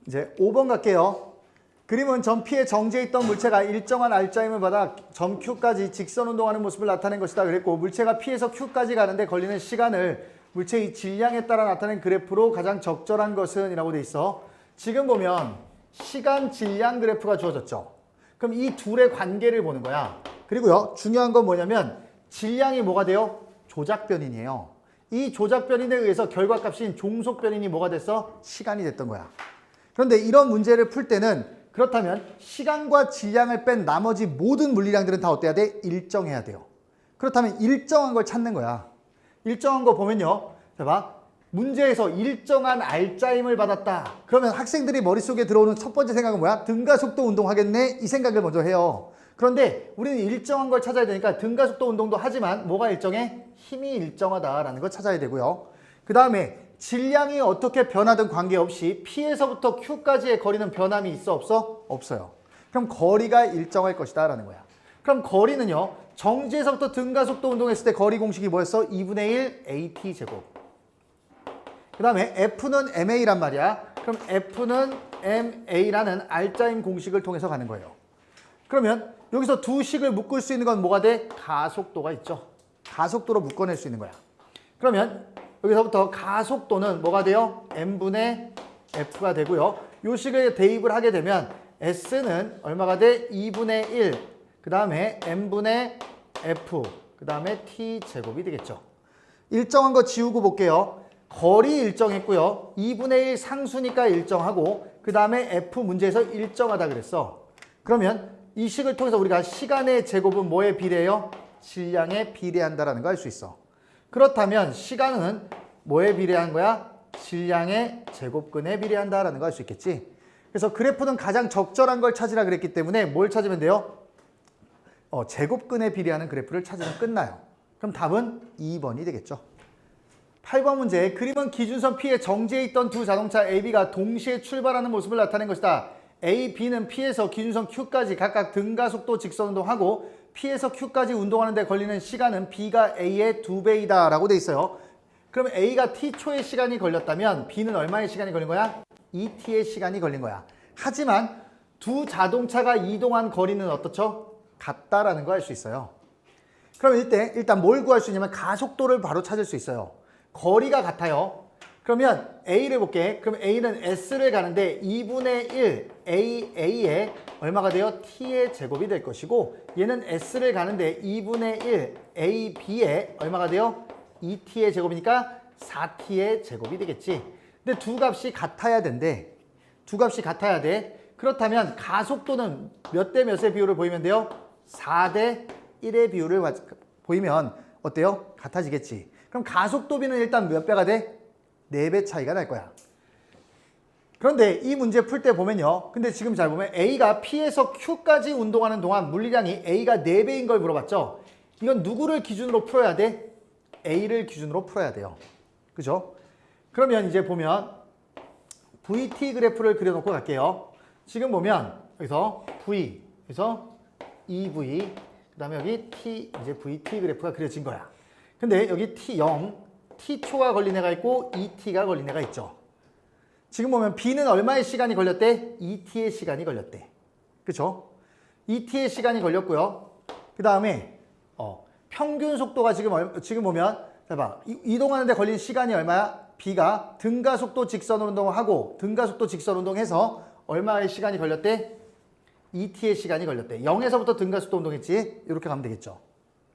이제 5번 갈게요. 그림은 점 P에 정지해 있던 물체가 일정한 R자임을 받아 점 Q까지 직선 운동하는 모습을 나타낸 것이다 그랬고, 물체가 P에서 Q까지 가는데 걸리는 시간을 물체의 질량에 따라 나타낸 그래프로 가장 적절한 것은 이라고 돼 있어. 지금 보면 시간 질량 그래프가 주어졌죠. 그럼 이 둘의 관계를 보는 거야. 그리고요, 중요한 건 뭐냐면 질량이 뭐가 돼요? 조작변인이에요. 이 조작변인에 의해서 결과값인 종속변인이 뭐가 됐어? 시간이 됐던 거야. 그런데 이런 문제를 풀 때는 그렇다면 시간과 질량을 뺀 나머지 모든 물리량들은 다 어때야 돼? 일정해야 돼요. 그렇다면 일정한 걸 찾는 거야. 일정한 거 보면요. 자, 봐. 문제에서 일정한 R자임을 받았다. 그러면 학생들이 머릿속에 들어오는 첫 번째 생각은 뭐야? 등가속도 운동하겠네? 이 생각을 먼저 해요. 그런데 우리는 일정한 걸 찾아야 되니까 등가속도 운동도 하지만 뭐가 일정해? 힘이 일정하다라는 걸 찾아야 되고요. 그 다음에 질량이 어떻게 변하든 관계없이 P에서부터 Q까지의 거리는 변함이 있어 없어? 없어요. 그럼 거리가 일정할 것이다 라는 거야. 그럼 거리는요. 정지에서부터 등가속도 운동했을 때 거리 공식이 뭐였어? 2분의 1 AT 제곱. 그 다음에 F는 MA란 말이야. 그럼 F는 MA라는 R자임 공식을 통해서 가는 거예요. 그러면 여기서 두 식을 묶을 수 있는 건 뭐가 돼? 가속도가 있죠. 가속도로 묶어낼 수 있는 거야. 그러면 여기서부터 가속도는 뭐가 돼요? M분의 F가 되고요. 요 식을 대입을 하게 되면 S는 얼마가 돼? 2분의 1. 그 다음에 M분의 F. 그 다음에 T 제곱이 되겠죠. 일정한 거 지우고 볼게요. 거리 일정했고요. 2분의 1 상수니까 일정하고 그 다음에 F 문제에서 일정하다 그랬어. 그러면 이 식을 통해서 우리가 시간의 제곱은 뭐에 비례해요? 질량에 비례한다라는 걸 알 수 있어. 그렇다면 시간은 뭐에 비례한 거야? 질량의 제곱근에 비례한다라는 걸 알 수 있겠지. 그래서 그래프는 가장 적절한 걸 찾으라 그랬기 때문에 뭘 찾으면 돼요? 제곱근에 비례하는 그래프를 찾으면 끝나요. 그럼 답은 2번이 되겠죠. 8번 문제. 그림은 기준선 P에 정지해 있던 두 자동차 A, B가 동시에 출발하는 모습을 나타낸 것이다. A, B는 P에서 기준선 Q까지 각각 등가속도 직선 운동하고 P에서 Q까지 운동하는 데 걸리는 시간은 B가 A의 2배이다 라고 돼 있어요. 그럼 A가 T초의 시간이 걸렸다면 B는 얼마의 시간이 걸린 거야? 2T의 시간이 걸린 거야. 하지만 두 자동차가 이동한 거리는 어떻죠? 같다라는 거 알 수 있어요. 그럼 일단 뭘 구할 수 있냐면 가속도를 바로 찾을 수 있어요. 거리가 같아요. 그러면 A를 볼게. 그럼 A는 S를 가는데 2분의 1 A에 얼마가 돼요? T의 제곱이 될 것이고 얘는 S를 가는데 2분의 1 AB에 얼마가 돼요? 2T의 제곱이니까 4T의 제곱이 되겠지. 근데 두 값이 같아야 된대. 두 값이 같아야 돼. 그렇다면 가속도는 몇 대 몇의 비율을 보이면 돼요? 4대 1의 비율을 보이면 어때요? 같아지겠지. 그럼 가속도비는 일단 몇 배가 돼? 4배 차이가 날 거야. 그런데 이 문제 풀 때 보면요. 근데 지금 잘 보면 A가 P에서 Q까지 운동하는 동안 물리량이 A가 4배인 걸 물어봤죠. 이건 누구를 기준으로 풀어야 돼? A를 기준으로 풀어야 돼요. 그죠? 그러면 이제 보면 VT 그래프를 그려놓고 갈게요. 지금 보면 여기서 V, 여기서 EV, 그 다음에 여기 T, 이제 VT 그래프가 그려진 거야. 근데 여기 T0, T초가 걸린 애가 있고 2T가 걸린 애가 있죠. 지금 보면 B는 얼마의 시간이 걸렸대? 2T의 시간이 걸렸대. 그쵸? 2T의 시간이 걸렸고요. 그 다음에 평균 속도가 지금 보면 봐, 이동하는 데 걸린 시간이 얼마야? B가 등가속도 직선 운동을 하고 등가속도 직선 운동해서 얼마의 시간이 걸렸대? 2T의 시간이 걸렸대. 0에서부터 등가속도 운동했지? 이렇게 가면 되겠죠.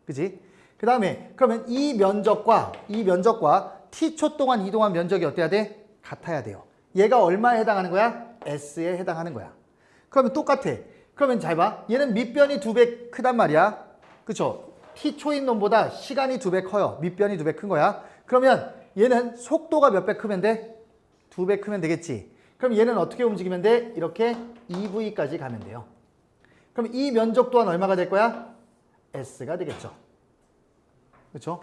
그치? 그 다음에 그러면 이 면적과 T초 동안 이동한 면적이 어때야 돼? 같아야 돼요. 얘가 얼마에 해당하는 거야? S에 해당하는 거야. 그러면 똑같아. 그러면 잘 봐. 얘는 밑변이 2배 크단 말이야. 그쵸? T초인 놈보다 시간이 2배 커요. 밑변이 2배 큰 거야. 그러면 얘는 속도가 몇 배 크면 돼? 2배 크면 되겠지. 그럼 얘는 어떻게 움직이면 돼? 이렇게 EV까지 가면 돼요. 그럼 이 면적 또한 얼마가 될 거야? S가 되겠죠. 그렇죠?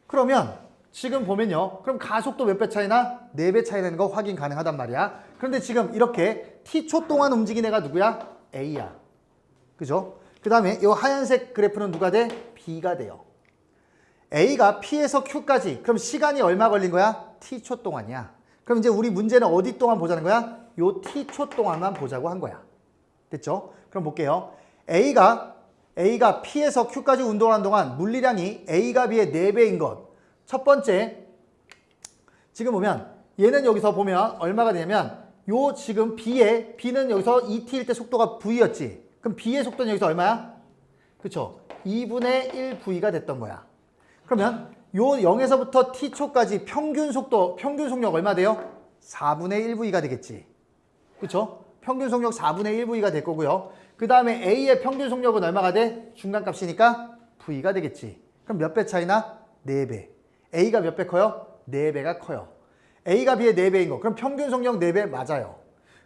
그러면 지금 보면요. 그럼 가속도 몇 배 차이나? 4배 차이 나는 거 확인 가능하단 말이야. 그런데 지금 이렇게 T초 동안 움직인 애가 누구야? A야. 그죠? 그 다음에 이 하얀색 그래프는 누가 돼? B가 돼요. A가 P에서 Q까지. 그럼 시간이 얼마 걸린 거야? T초 동안이야. 그럼 이제 우리 문제는 어디 동안 보자는 거야? 요 t초 동안만 보자고 한 거야. 됐죠? 그럼 볼게요. A가 P에서 Q까지 운동하는 동안 물리량이 A가 B의 4배인 것. 첫 번째, 지금 보면 얘는 여기서 보면 얼마가 되냐면 요 지금 B는 여기서 2t일 때 속도가 V였지. 그럼 B의 속도는 여기서 얼마야? 그쵸? 2분의 1 V가 됐던 거야. 그러면 요 0에서부터 t초까지 평균 속력 얼마 돼요? 4분의 1 V가 되겠지. 그쵸? 평균 속력 4분의 1 V가 될 거고요. 그 다음에 A의 평균 속력은 얼마가 돼? 중간값이니까 V가 되겠지. 그럼 몇 배 차이나? 4배. A가 몇 배 커요? 4배가 커요. A가 B의 4배인 거. 그럼 평균 속력 4배 맞아요.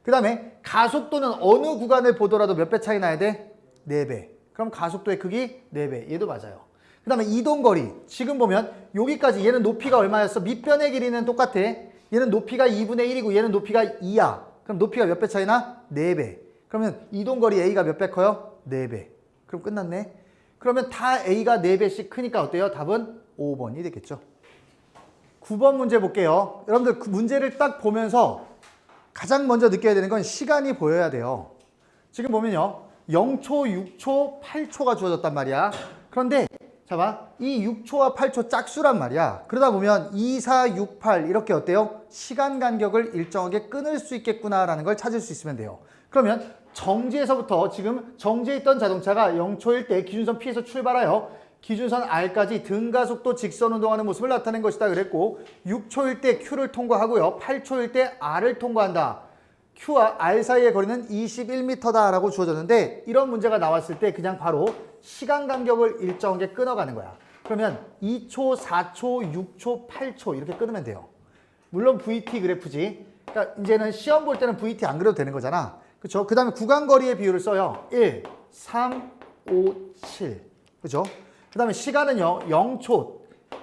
그 다음에 가속도는 어느 구간을 보더라도 몇 배 차이 나야 돼? 4배. 그럼 가속도의 크기 4배. 얘도 맞아요. 그 다음에 이동거리. 지금 보면 여기까지 얘는 높이가 얼마였어? 밑변의 길이는 똑같아. 얘는 높이가 2분의 1이고 얘는 높이가 2야. 그럼 높이가 몇 배 차이나? 4배. 그러면 이동거리 A가 몇 배 커요? 4배. 그럼 끝났네. 그러면 다 A가 4배씩 크니까 어때요? 답은 5번이 되겠죠. 9번 문제 볼게요. 여러분들 그 문제를 딱 보면서 가장 먼저 느껴야 되는 건 시간이 보여야 돼요. 지금 보면요. 0초, 6초, 8초가 주어졌단 말이야. 그런데 자, 이 6초와 8초 짝수란 말이야. 그러다 보면 2, 4, 6, 8 이렇게 어때요? 시간 간격을 일정하게 끊을 수 있겠구나라는 걸 찾을 수 있으면 돼요. 그러면 정지에서부터 지금 정지에 있던 자동차가 0초일 때 기준선 P에서 출발하여 기준선 R까지 등가속도 직선 운동하는 모습을 나타낸 것이다 그랬고 6초일 때 Q를 통과하고요. 8초일 때 R을 통과한다. Q와 R 사이의 거리는 21m다 라고 주어졌는데 이런 문제가 나왔을 때 그냥 바로 시간 간격을 일정하게 끊어가는 거야. 그러면 2초, 4초, 6초, 8초 이렇게 끊으면 돼요. 물론 VT 그래프지. 그러니까 이제는 시험 볼 때는 VT 안 그려도 되는 거잖아. 그렇죠? 그 다음에 구간거리의 비율을 써요. 1, 3, 5, 7. 그렇죠? 그 다음에 시간은요. 0초,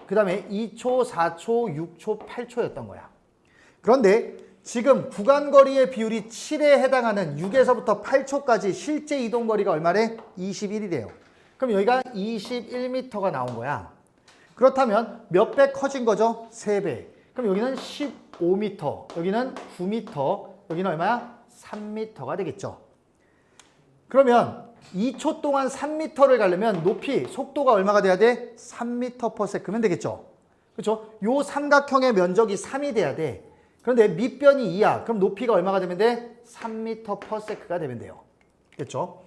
그 다음에 2초, 4초, 6초, 8초였던 거야. 그런데 지금 구간거리의 비율이 7에 해당하는 6에서부터 8초까지 실제 이동거리가 얼마래? 21이래요. 그럼 여기가 21m가 나온 거야. 그렇다면 몇 배 커진 거죠? 3배. 그럼 여기는 15m, 여기는 9m, 여기는 얼마야? 3m가 되겠죠. 그러면 2초 동안 3m를 가려면 높이, 속도가 얼마가 돼야 돼? 3m/s면 되겠죠. 그렇죠? 요 삼각형의 면적이 3이 돼야 돼. 그런데 밑변이 2야. 그럼 높이가 얼마가 되면 돼? 3m/s가 되면 돼요. 됐죠?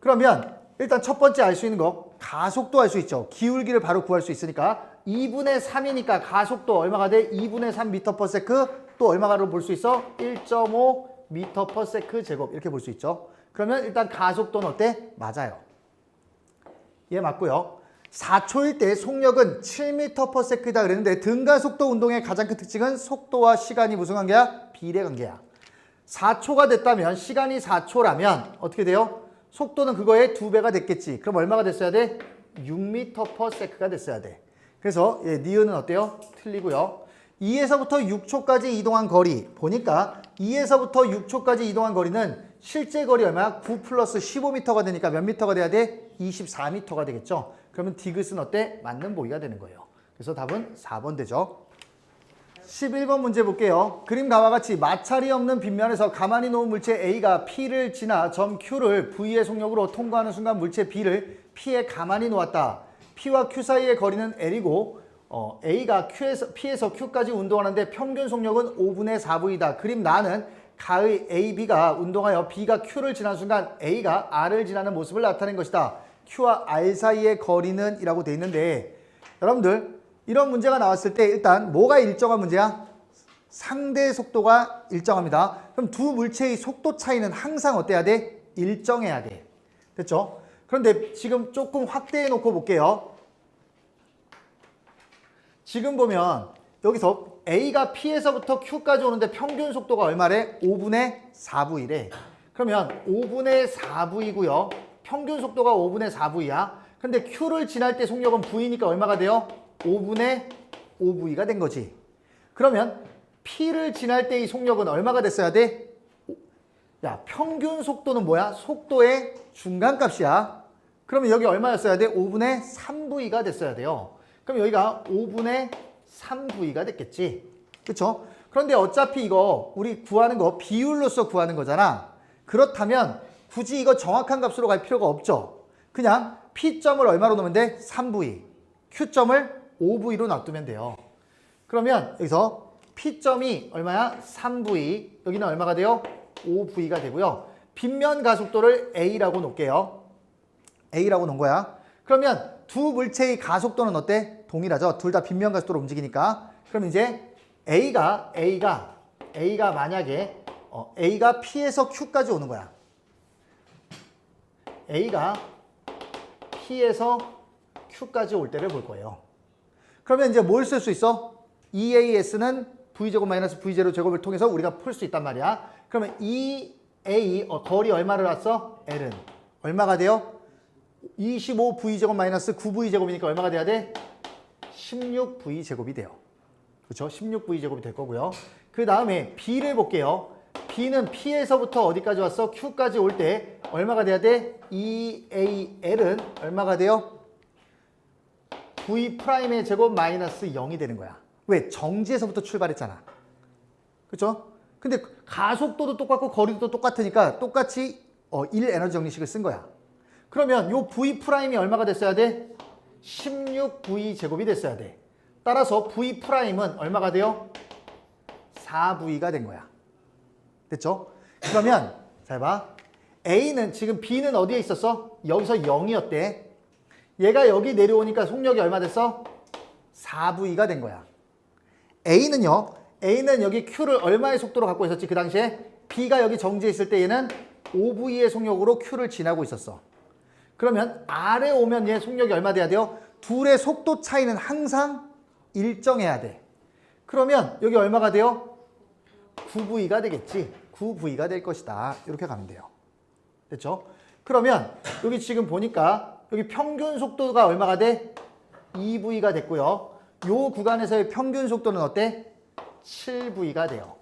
그러면 일단 첫 번째 알 수 있는 거 가속도 알 수 있죠. 기울기를 바로 구할 수 있으니까 2분의 3이니까 가속도 얼마가 돼? 2분의 3m/s 또 얼마가로 볼 수 있어? 1.5 m/s 제곱 이렇게 볼 수 있죠. 그러면 일단 가속도는 어때? 맞아요. 얘 맞고요. 4초일 때 속력은 7m/s다 그랬는데 등가속도 운동의 가장 큰 특징은 속도와 시간이 무슨 관계야? 비례 관계야. 4초가 됐다면 시간이 4초라면 어떻게 돼요? 속도는 그거의 2배가 됐겠지. 그럼 얼마가 됐어야 돼? 6m/s가 됐어야 돼. 그래서 니은은 어때요? 틀리고요. 2에서부터 6초까지 이동한 거리 보니까 2에서부터 6초까지 이동한 거리는 실제 거리 얼마야? 9 플러스 15m가 되니까 몇 미터가 돼야 돼? 24m가 되겠죠. 그러면 디귿은 어때? 맞는 보기가 되는 거예요. 그래서 답은 4번 되죠. 11번 문제 볼게요. 그림과 같이 마찰이 없는 빗면에서 가만히 놓은 물체 A가 P를 지나 점 Q를 V의 속력으로 통과하는 순간 물체 B를 P에 가만히 놓았다. P와 Q 사이의 거리는 L이고 A가 P에서 Q까지 운동하는데 평균 속력은 5분의 4V다. 그림 나는 가의 A, B가 운동하여 B가 Q를 지나는 순간 A가 R을 지나는 모습을 나타낸 것이다. Q와 R 사이의 거리는 이라고 돼 있는데 여러분들 이런 문제가 나왔을 때 일단 뭐가 일정한 문제야? 상대 속도가 일정합니다. 그럼 두 물체의 속도 차이는 항상 어때야 돼? 일정해야 돼. 됐죠? 그런데 지금 조금 확대해 놓고 볼게요. 지금 보면 여기서 A가 P에서부터 Q까지 오는데 평균 속도가 얼마래? 5분의 4V래. 그러면 5분의 4V고요. 평균 속도가 5분의 4V야. 근데 Q를 지날 때 속력은 V니까 얼마가 돼요? 5분의 5V가 된 거지. 그러면 P를 지날 때 이 속력은 얼마가 됐어야 돼? 야, 평균 속도는 뭐야? 속도의 중간값이야. 그러면 여기 얼마였어야 돼? 5분의 3V가 됐어야 돼요. 그럼 여기가 5분의 3V가 됐겠지. 그쵸? 그런데 어차피 이거 우리 구하는 거 비율로서 구하는 거잖아. 그렇다면 굳이 이거 정확한 값으로 갈 필요가 없죠. 그냥 P점을 얼마로 놓으면 돼? 3V. Q점을 5V로 놔두면 돼요. 그러면 여기서 P점이 얼마야? 3V. 여기는 얼마가 돼요? 5V가 되고요. 빗면 가속도를 A라고 놓을게요. A라고 놓은 거야. 그러면 두 물체의 가속도는 어때? 동일하죠. 둘 다 빗면 가속도로 움직이니까. 그럼 이제 A가 만약에 A가 P에서 Q까지 오는 거야. A가 P에서 Q까지 올 때를 볼 거예요. 그러면 이제 뭘 쓸 수 있어? EAS는 V제곱 마이너스 V0 제곱을 통해서 우리가 풀 수 있단 말이야. 그러면 EA 거리 얼마를 왔어? L은 얼마가 돼요? 25V제곱 마이너스 9V제곱이니까 얼마가 돼야 돼? 16V제곱이 돼요. 그렇죠? 16V제곱이 될 거고요. 그 다음에 B를 볼게요. B는 P에서부터 어디까지 왔어? Q까지 올 때 얼마가 돼야 돼? EAL은 얼마가 돼요? V'의 제곱 마이너스 0이 되는 거야. 왜? 정지에서부터 출발했잖아. 그렇죠? 근데 가속도도 똑같고 거리도 똑같으니까 똑같이 1 에너지 정리식을 쓴 거야. 그러면 요 V'이 얼마가 됐어야 돼? 16V제곱이 됐어야 돼. 따라서 V'은 얼마가 돼요? 4V가 된 거야. 됐죠? 그러면 잘 봐. A는 지금 B는 어디에 있었어? 여기서 0이었대. 얘가 여기 내려오니까 속력이 얼마 됐어? 4V가 된 거야. A는 여기 Q를 얼마의 속도로 갖고 있었지? 그 당시에 B가 여기 정지해 있을 때 얘는 5V의 속력으로 Q를 지나고 있었어. 그러면 R에 오면 얘 속력이 얼마 돼야 돼요? 둘의 속도 차이는 항상 일정해야 돼. 그러면 여기 얼마가 돼요? 9V가 되겠지. 9V가 될 것이다. 이렇게 가면 돼요. 됐죠? 그러면 여기 지금 보니까 여기 평균 속도가 얼마가 돼? 2V가 됐고요. 요 구간에서의 평균 속도는 어때? 7V가 돼요.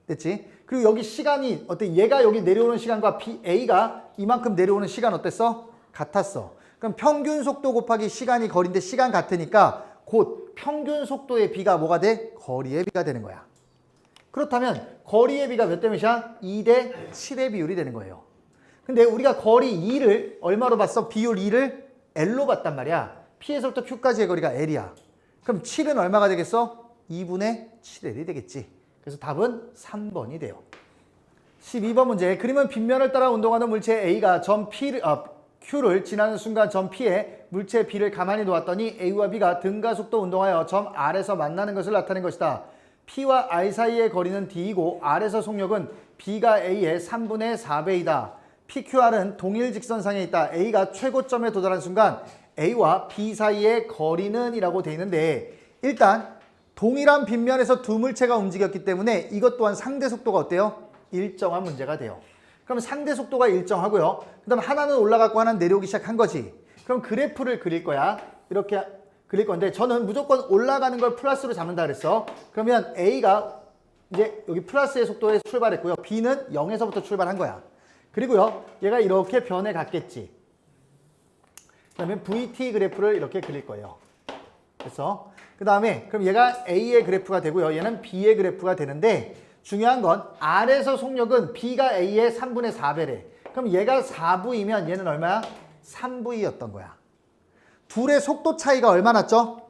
됐지? 그리고 여기 시간이 어때? 얘가 여기 내려오는 시간과 A가 이만큼 내려오는 시간 어땠어? 같았어. 그럼 평균 속도 곱하기 시간이 거리인데 시간 같으니까 곧 평균 속도의 B가 뭐가 돼? 거리의 B가 되는 거야. 그렇다면 거리의 B가 몇 대 몇이야? 2대 7의 비율이 되는 거예요. 근데 우리가 거리 2를 얼마로 봤어? 비율 2를 L로 봤단 말이야. P에서부터 Q까지의 거리가 L이야. 그럼 7은 얼마가 되겠어? 2분의 7L이 되겠지. 그래서 답은 3번이 돼요. 12번 문제. 그림은 빗면을 따라 운동하는 물체 A가 점 Q를 지나는 순간 점 P에 물체 B를 가만히 놓았더니 A와 B가 등가속도 운동하여 점 R에서 만나는 것을 나타낸 것이다. P와 R 사이의 거리는 D이고 R에서 속력은 B가 A의 3분의 4배이다. PQR은 동일 직선상에 있다. A가 최고점에 도달한 순간 A와 B 사이의 거리는 이라고 되어 있는데 일단 동일한 빗면에서 두 물체가 움직였기 때문에 이것 또한 상대 속도가 어때요? 일정한 문제가 돼요. 그럼 상대 속도가 일정하고요. 그 다음 하나는 올라갔고 하나는 내려오기 시작한 거지. 그럼 그래프를 그릴 거야. 이렇게 그릴 건데 저는 무조건 올라가는 걸 플러스로 잡는다 그랬어. 그러면 A가 이제 여기 플러스의 속도에 출발했고요. B는 0에서부터 출발한 거야. 그리고요. 얘가 이렇게 변해 갔겠지. 그다음에 VT 그래프를 이렇게 그릴 거예요. 그래서 그 다음에 그럼 얘가 A의 그래프가 되고요. 얘는 B의 그래프가 되는데 중요한 건 R에서 속력은 B가 A의 3분의 4배래. 그럼 얘가 4V면 얘는 얼마야? 3V였던 거야. 둘의 속도 차이가 얼마 났죠?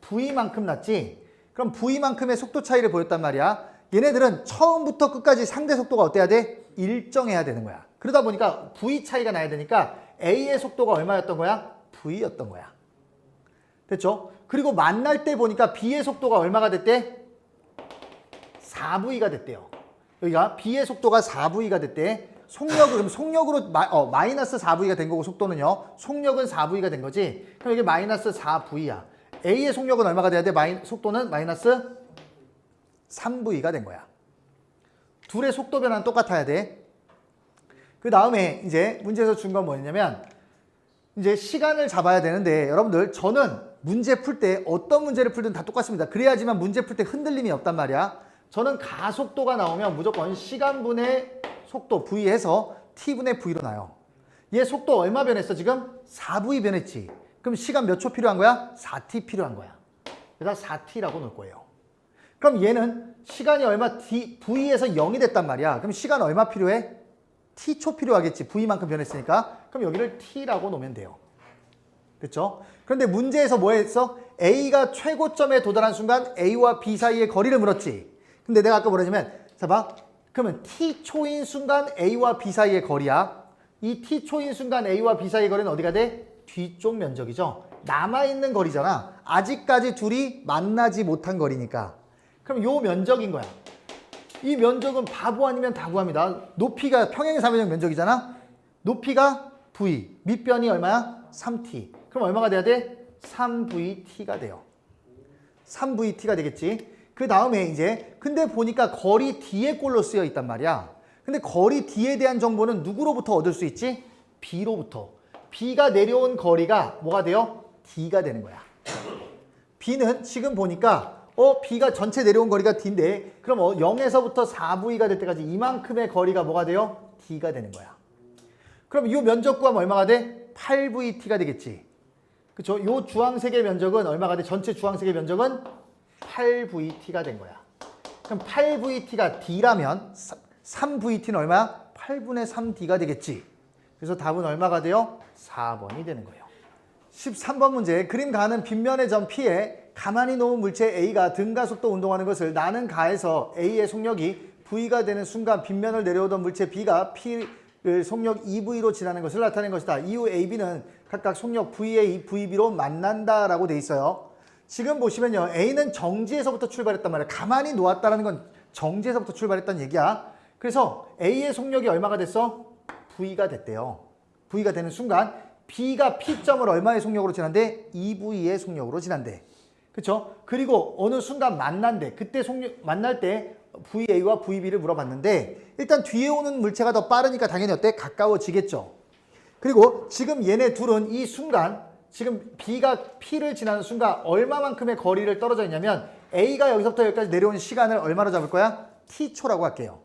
V만큼 났지? 그럼 V만큼의 속도 차이를 보였단 말이야. 얘네들은 처음부터 끝까지 상대 속도가 어때야 돼? 일정해야 되는 거야. 그러다 보니까 V 차이가 나야 되니까 A의 속도가 얼마였던 거야? V였던 거야. 됐죠? 그리고 만날 때 보니까 B의 속도가 얼마가 됐대? 4V가 됐대요. 여기가 B의 속도가 4V가 됐대. 그럼 속력으로 마이너스 4V가 된 거고 속도는요. 속력은 4V가 된 거지. 그럼 이게 마이너스 4V야. A의 속력은 얼마가 돼야 돼? 속도는 마이너스 3V가 된 거야. 둘의 속도 변화는 똑같아야 돼. 그 다음에 이제 문제에서 준 건 뭐였냐면 이제 시간을 잡아야 되는데 여러분들 저는 문제 풀 때 어떤 문제를 풀든 다 똑같습니다. 그래야지만 문제 풀 때 흔들림이 없단 말이야. 저는 가속도가 나오면 무조건 시간분의 속도 V에서 T분의 V로 나요. 얘 속도 얼마 변했어 지금? 4V 변했지. 그럼 시간 몇 초 필요한 거야? 4T 필요한 거야. 그래서 4T라고 놓을 거예요. 그럼 얘는 시간이 얼마 V에서 0이 됐단 말이야. 그럼 시간 얼마 필요해? T초 필요하겠지. V만큼 변했으니까. 그럼 여기를 T라고 놓으면 돼요. 그렇죠? 그런데 문제에서 뭐 했어? A가 최고점에 도달한 순간 A와 B 사이의 거리를 물었지. 근데 내가 아까 뭐라냐면 자 봐. 그러면 T초인 순간 A와 B 사이의 거리야. 이 T초인 순간 A와 B 사이의 거리는 어디가 돼? 뒤쪽 면적이죠. 남아있는 거리잖아. 아직까지 둘이 만나지 못한 거리니까. 그럼 요 면적인 거야. 이 면적은 바보 아니면 다 구합니다. 높이가 평행사변형 면적이잖아. 높이가 V, 밑변이 얼마야? 3t. 그럼 얼마가 돼야 돼? 3vt가 돼요. 3vt가 되겠지. 그 다음에 이제 근데 보니까 거리 D의 꼴로 쓰여 있단 말이야. 근데 거리 D에 대한 정보는 누구로부터 얻을 수 있지? B로부터. B가 내려온 거리가 뭐가 돼요? D가 되는 거야. B는 지금 보니까 B가 전체 내려온 거리가 D인데 그럼 0에서부터 4V가 될 때까지 이만큼의 거리가 뭐가 돼요? D가 되는 거야. 그럼 이 면적 구하면 얼마가 돼? 8VT가 되겠지. 그쵸? 요 주황색의 면적은 얼마가 돼? 전체 주황색의 면적은 8VT가 된 거야. 그럼 8VT가 D라면 3VT는 얼마야? 8분의 3D가 되겠지. 그래서 답은 얼마가 돼요? 4번이 되는 거예요. 13번 문제. 그림 가는 빗면의 점 P에 가만히 놓은 물체 A가 등가속도 운동하는 것을 나는 가해서 A의 속력이 V가 되는 순간 빗면을 내려오던 물체 B가 P를 속력 2V로 지나는 것을 나타낸 것이다. 이후 A, B는 각각 속력 VA, VB로 만난다라고 돼 있어요. 지금 보시면요. A는 정지에서부터 출발했단 말이야. 가만히 놓았다는 건 정지에서부터 출발했다는 얘기야. 그래서 A의 속력이 얼마가 됐어? V가 됐대요. V가 되는 순간 B가 P점을 얼마의 속력으로 지난대? 2V의 속력으로 지난대. 그쵸? 그리고 어느 순간 만난대. 그때 만날 때 VA와 VB를 물어봤는데 일단 뒤에 오는 물체가 더 빠르니까 당연히 어때? 가까워지겠죠. 그리고 지금 얘네 둘은 이 순간 지금 B가 P를 지나는 순간 얼마만큼의 거리를 떨어져 있냐면 A가 여기서부터 여기까지 내려오는 시간을 얼마로 잡을 거야? T초라고 할게요.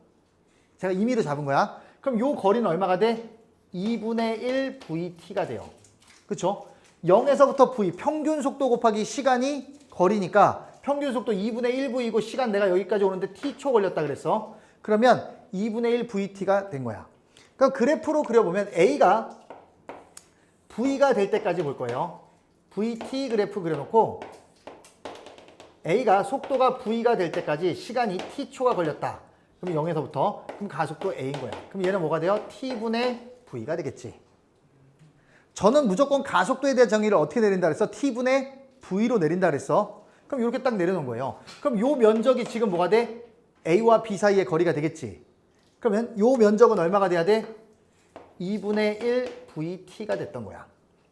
제가 임의로 잡은 거야. 그럼 요 거리는 얼마가 돼? 2분의 1 VT가 돼요. 그쵸? 0에서부터 V, 평균 속도 곱하기 시간이 거리니까 평균 속도 2분의 1V이고 시간 내가 여기까지 오는데 T초 걸렸다 그랬어. 그러면 2분의 1 VT가 된 거야. 그럼 그래프로 그려보면 A가 V가 될 때까지 볼 거예요. VT 그래프 그려놓고 A가 속도가 V가 될 때까지 시간이 T초가 걸렸다. 그럼 0에서부터 그럼 가속도 A인 거야. 그럼 얘는 뭐가 돼요? T분의 V가 되겠지. 저는 무조건 가속도에 대한 정의를 어떻게 내린다 그랬어? T분의 V로 내린다 그랬어. 그럼 이렇게 딱 내려놓은 거예요. 그럼 요 면적이 지금 뭐가 돼? A와 B 사이의 거리가 되겠지. 그러면 요 면적은 얼마가 돼야 돼? 2분의 1 VT가 됐던 거야.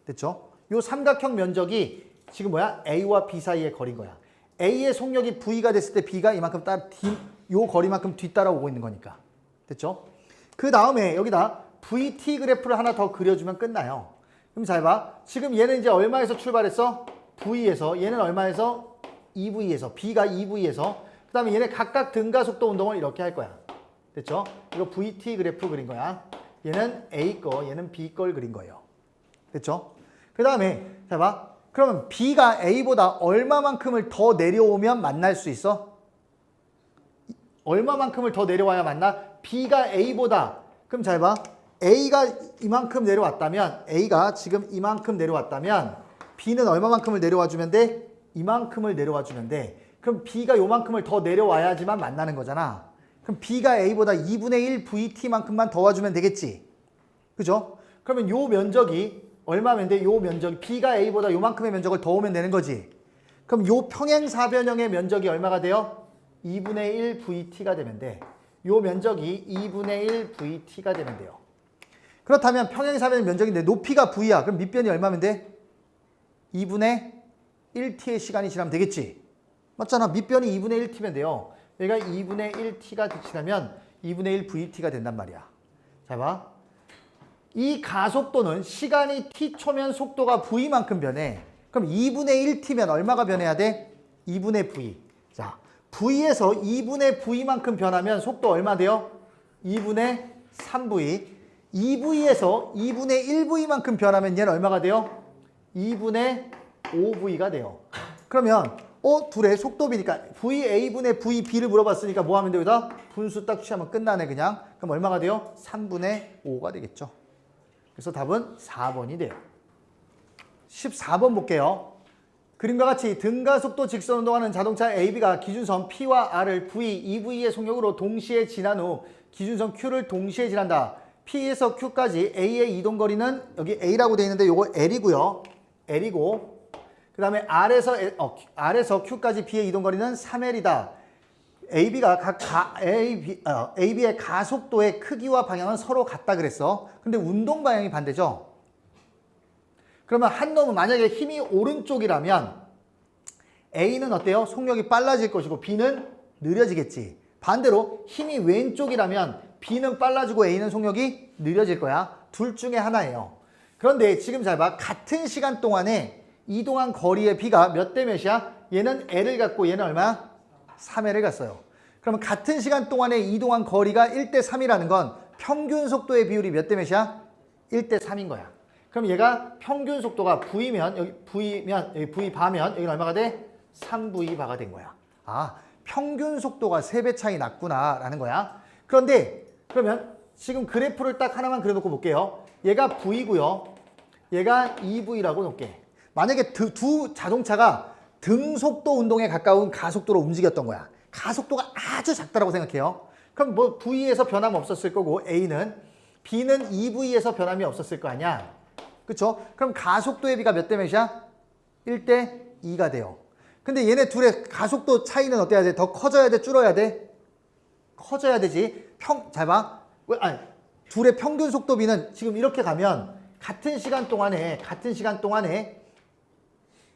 됐죠? 요 삼각형 면적이 지금 뭐야? A와 B 사이의 거리인 거야. A의 속력이 V가 됐을 때 B가 이만큼 요 거리만큼 뒤따라오고 있는 거니까. 됐죠? 그 다음에 여기다 VT 그래프를 하나 더 그려주면 끝나요. 그럼 잘 봐. 지금 얘는 이제 얼마에서 출발했어? V에서. 얘는 얼마에서? 2V에서. B가 2V에서. 그 다음에 얘네 각각 등가속도 운동을 이렇게 할 거야. 됐죠? 이거 VT 그래프 그린 거야. 얘는 A 거, 얘는 B 걸 그린 거예요. 됐죠? 그 다음에 잘 봐. 그러면 B가 A보다 얼마만큼을 더 내려오면 만날 수 있어? 얼마만큼을 더 내려와야 만나? B가 A보다 그럼 잘 봐. A가 이만큼 내려왔다면 A가 지금 이만큼 내려왔다면 B는 얼마만큼을 내려와 주면 돼? 이만큼을 내려와 주면 돼. 그럼 B가 요만큼을 더 내려와야지만 만나는 거잖아. 그럼 B가 A보다 2분의 1 VT만큼만 더 와주면 되겠지. 그죠? 그러면 요 면적이 얼마면 돼? 요 면적이 B가 A보다 요만큼의 면적을 더 오면 되는 거지. 그럼 요 평행사변형의 면적이 얼마가 돼요? 2분의 1 VT가 되면 돼. 요 면적이 2분의 1 VT가 되면 돼요. 그렇다면 평행사변형 면적인데 높이가 V야. 그럼 밑변이 얼마면 돼? 2분의 1T의 시간이 지나면 되겠지. 맞잖아. 밑변이 2분의 1T면 돼요. 여기가 2분의 1T가 지나면 2분의 1 VT가 된단 말이야. 자, 봐. 이 가속도는 시간이 T초면 속도가 V만큼 변해. 그럼 2분의 1T면 얼마가 변해야 돼? 2분의 V. 자, V에서 2분의 V만큼 변하면 속도 얼마 돼요? 2분의 3V. 2V에서 2분의 1V만큼 변하면 얘는 얼마가 돼요? 2분의 5V가 돼요. 그러면 둘의 속도비니까 VA분의 VB를 물어봤으니까 뭐 하면 돼요? 여기다 분수 딱 취하면 끝나네 그냥. 그럼 얼마가 돼요? 3분의 5가 되겠죠. 그래서 답은 4번이 돼요. 14번 볼게요. 그림과 같이 등가속도 직선 운동하는 자동차 AB가 기준선 P와 R을 V, EV의 속력으로 동시에 지난 후 기준선 Q를 동시에 지난다. P에서 Q까지 A의 이동거리는 여기 A라고 되어 있는데 요거 L이고요. L이고 그 다음에 R에서 Q까지 B의 이동거리는 3L이다. AB가 AB의 가속도의 크기와 방향은 서로 같다 그랬어. 근데 운동 방향이 반대죠. 그러면 한 놈은 만약에 힘이 오른쪽이라면 A는 어때요? 속력이 빨라질 것이고 B는 느려지겠지. 반대로 힘이 왼쪽이라면 B는 빨라지고 A는 속력이 느려질 거야. 둘 중에 하나예요. 그런데 지금 잘 봐. 같은 시간 동안에 이동한 거리의 B가 몇 대 몇이야? 얘는 L을 갖고 얘는 얼마야? 3L을 갔어요. 그러면 같은 시간 동안에 이동한 거리가 1대 3이라는 건 평균 속도의 비율이 몇 대 몇이야? 1대 3인 거야. 그럼 얘가 평균 속도가 V면 여기 V 바면 여기는 얼마가 돼? 3V 바가 된 거야. 아, 평균 속도가 3배 차이 났구나라는 거야. 그런데 그러면 지금 그래프를 딱 하나만 그려놓고 볼게요. 얘가 V고요. 얘가 EV라고 놓을게. 만약에 두 자동차가 등속도 운동에 가까운 가속도로 움직였던 거야. 가속도가 아주 작다라고 생각해요. 그럼 뭐 V에서 변함 없었을 거고 A는 B는 EV에서 변함이 없었을 거 아니야. 그쵸? 그럼 가속도의 비가 몇 대 몇이야? 1대 2가 돼요. 근데 얘네 둘의 가속도 차이는 어때야 돼? 더 커져야 돼? 줄어야 돼? 커져야 되지. 잘 봐. 둘의 평균 속도비는 지금 이렇게 가면 같은 시간 동안에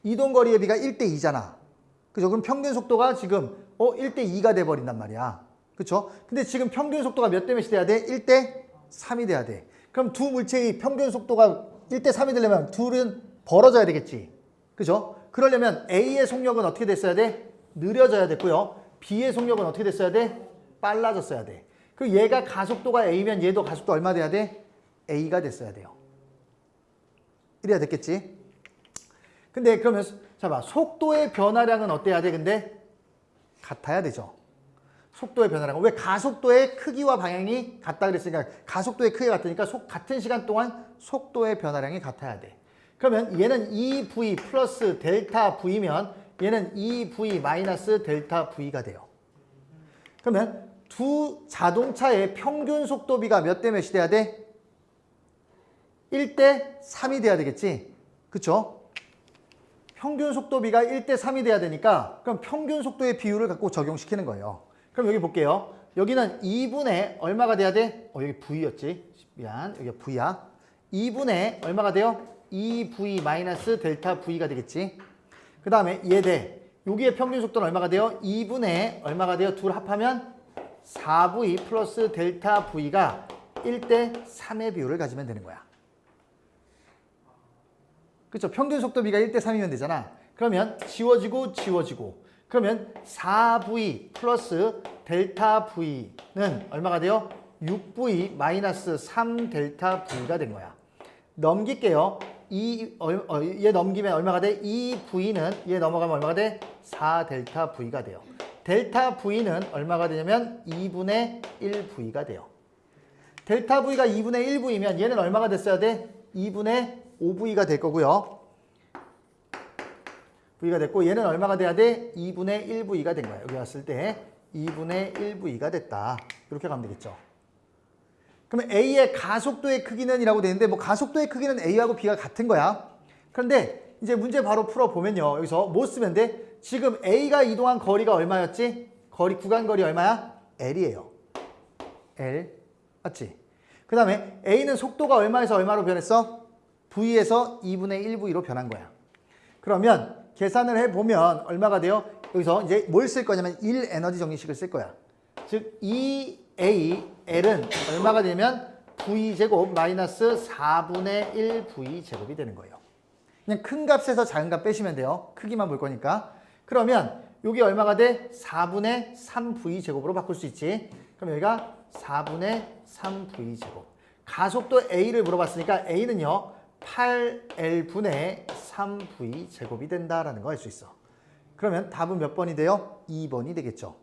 이동거리의 비가 1대 2잖아. 그죠? 그럼 평균 속도가 지금 1대 2가 돼버린단 말이야. 그쵸? 근데 지금 평균 속도가 몇 대 몇이 돼야 돼? 1대 3이 돼야 돼. 그럼 두 물체의 평균 속도가 1대 3이 되려면 둘은 벌어져야 되겠지. 그죠? 그러려면 A의 속력은 어떻게 됐어야 돼? 느려져야 됐고요. B의 속력은 어떻게 됐어야 돼? 빨라졌어야 돼. 그리고 얘가 가속도가 A면 얘도 가속도 얼마 돼야 돼? A가 됐어야 돼요. 이래야 됐겠지? 근데 그러면 자 봐. 속도의 변화량은 어때야 돼? 근데 같아야 되죠. 속도의 변화량. 왜? 가속도의 크기와 방향이 같다 그랬으니까 가속도의 크기가 같으니까 같은 시간 동안 속도의 변화량이 같아야 돼. 그러면 얘는 2V 플러스 델타 V면 얘는 2V 마이너스 델타 V가 돼요. 그러면 두 자동차의 평균 속도비가 몇 대 몇이 돼야 돼? 1대 3이 돼야 되겠지. 그쵸? 평균 속도비가 1대 3이 돼야 되니까 그럼 평균 속도의 비율을 갖고 적용시키는 거예요. 그럼 여기 볼게요. 여기는 2분의 얼마가 돼야 돼? 여기 V였지. 미안. 여기가 V야. 2분의 얼마가 돼요? 2V 마이너스 델타 V가 되겠지. 그 다음에 얘 대. 여기의 평균 속도는 얼마가 돼요? 2분의 얼마가 돼요? 둘 합하면 4V 플러스 델타 V가 1대 3의 비율을 가지면 되는 거야. 그렇죠? 평균 속도비가 1대 3이면 되잖아. 그러면 지워지고 그러면 4V 플러스 델타 V는 얼마가 돼요? 6V 마이너스 3 델타 V가 된 거야. 넘길게요. 얘 넘기면 얼마가 돼? 2V는 얘 넘어가면 얼마가 돼? 4 델타 V가 돼요. 델타 V는 얼마가 되냐면 2분의 1V가 돼요. 델타 V가 2분의 1V면 얘는 얼마가 됐어야 돼? 2분의 5V가 될 거고요. V가 됐고 얘는 얼마가 돼야 돼? 2분의 1V가 된 거야. 여기 왔을 때 2분의 1V가 됐다. 이렇게 가면 되겠죠. 그러면 A의 가속도의 크기는 이라고 되는데 뭐 가속도의 크기는 A하고 B가 같은 거야. 그런데 이제 문제 바로 풀어보면요. 여기서 뭐 쓰면 돼? 지금 A가 이동한 거리가 얼마였지? 구간 거리 얼마야? L이에요. L. 맞지? 그 다음에 A는 속도가 얼마에서 얼마로 변했어? V에서 2분의 1V로 변한 거야. 그러면 계산을 해보면 얼마가 돼요? 여기서 이제 뭘 쓸 거냐면 1 에너지 정리식을 쓸 거야. 즉 2AL은 얼마가 되면 V제곱 마이너스 4분의 1 V제곱이 되는 거예요. 그냥 큰 값에서 작은 값 빼시면 돼요. 크기만 볼 거니까. 그러면 여기 얼마가 돼? 4분의 3 V제곱으로 바꿀 수 있지. 그럼 여기가 4분의 3 V제곱. 가속도 A를 물어봤으니까 A는요. 8L분의 3V제곱이 된다라는 거 알 수 있어. 그러면 답은 몇 번이 돼요? 2번이 되겠죠.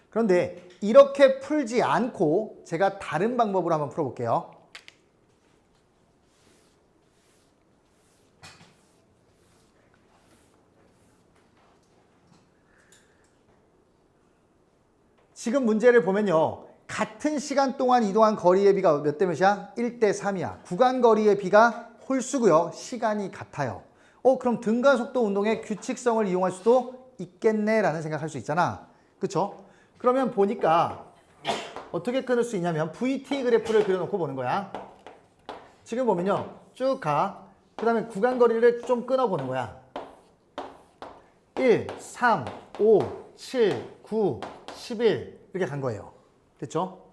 그런데 이렇게 풀지 않고 제가 다른 방법으로 한번 풀어볼게요. 지금 문제를 보면요. 같은 시간 동안 이동한 거리의 비가 몇 대 몇이야? 1대 3이야. 구간 거리의 비가 홀수고요. 시간이 같아요. 그럼 등가속도 운동의 규칙성을 이용할 수도 있겠네라는 생각할 수 있잖아. 그쵸? 그러면 보니까 어떻게 끊을 수 있냐면 VT 그래프를 그려놓고 보는 거야. 지금 보면요. 쭉 가. 그 다음에 구간 거리를 좀 끊어보는 거야. 1, 3, 5, 7, 9, 11 이렇게 간 거예요. 됐죠?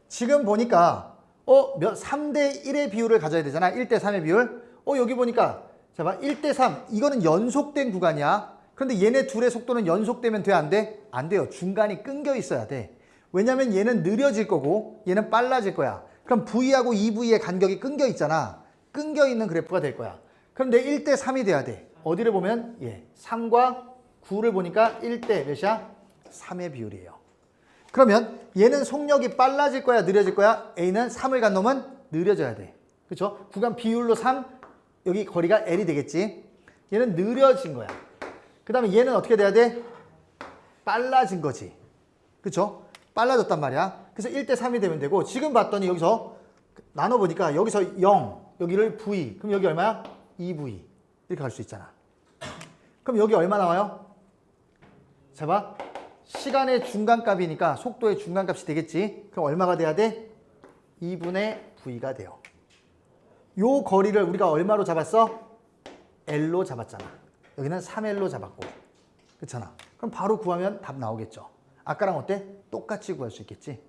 지금 보니까 3대 1의 비율을 가져야 되잖아. 1대 3의 비율. 여기 보니까 자 봐. 1대 3. 이거는 연속된 구간이야. 그런데 얘네 둘의 속도는 연속되면 돼? 안 돼? 안 돼요. 중간이 끊겨 있어야 돼. 왜냐면 얘는 느려질 거고 얘는 빨라질 거야. 그럼 V하고 2V의 간격이 끊겨 있잖아. 끊겨 있는 그래프가 될 거야. 그런데 1대 3이 돼야 돼. 어디를 보면 3과 9를 보니까 1대 몇이야? 3의 비율이에요. 그러면 얘는 속력이 빨라질 거야, 느려질 거야? A는 3을 간 놈은 느려져야 돼. 그렇죠? 구간 비율로 3, 여기 거리가 L이 되겠지. 얘는 느려진 거야. 그 다음에 얘는 어떻게 돼야 돼? 빨라진 거지. 그렇죠? 빨라졌단 말이야. 그래서 1대 3이 되면 되고 지금 봤더니 여기서 나눠보니까 여기서 0, 여기를 V. 그럼 여기 얼마야? 2V. 이렇게 갈 수 있잖아. 그럼 여기 얼마 나와요? 자 봐. 시간의 중간값이니까 속도의 중간값이 되겠지. 그럼 얼마가 돼야 돼? 2분의 V가 돼요. 요 거리를 우리가 얼마로 잡았어? L로 잡았잖아. 여기는 3L로 잡았고. 그렇잖아. 그럼 바로 구하면 답 나오겠죠. 아까랑 어때? 똑같이 구할 수 있겠지.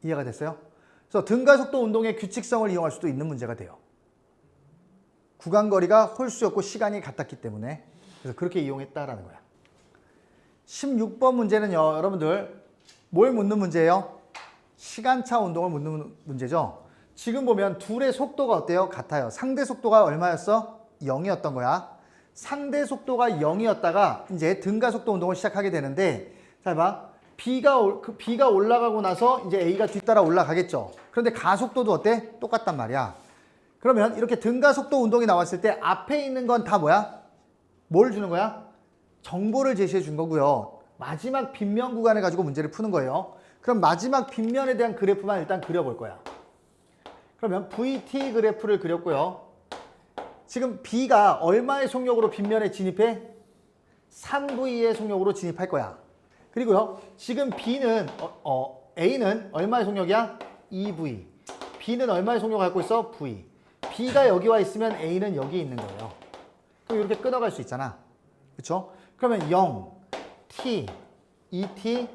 이해가 됐어요? 그래서 등가속도 운동의 규칙성을 이용할 수도 있는 문제가 돼요. 구간거리가 홀수였고 시간이 같았기 때문에. 그래서 그렇게 이용했다라는 거야. 16번 문제는요. 여러분들 뭘 묻는 문제예요? 시간차 운동을 묻는 문제죠. 지금 보면 둘의 속도가 어때요? 같아요. 상대 속도가 얼마였어? 0이었던 거야. 상대 속도가 0이었다가 이제 등가속도 운동을 시작하게 되는데 잘 봐. B가 올라가고 나서 이제 A가 뒤따라 올라가겠죠. 그런데 가속도도 어때? 똑같단 말이야. 그러면 이렇게 등가속도 운동이 나왔을 때 앞에 있는 건 다 뭐야? 뭘 주는 거야? 정보를 제시해 준 거고요. 마지막 빗면 구간을 가지고 문제를 푸는 거예요. 그럼 마지막 빗면에 대한 그래프만 일단 그려볼 거야. 그러면 VT 그래프를 그렸고요. 지금 B가 얼마의 속력으로 빗면에 진입해? 3V의 속력으로 진입할 거야. 그리고요. 지금 A는 얼마의 속력이야? 2V. B는 얼마의 속력을 갖고 있어? V. B가 여기 와 있으면 A는 여기 있는 거예요. 그럼 이렇게 끊어갈 수 있잖아. 그렇죠? 그러면 0, T, 2T,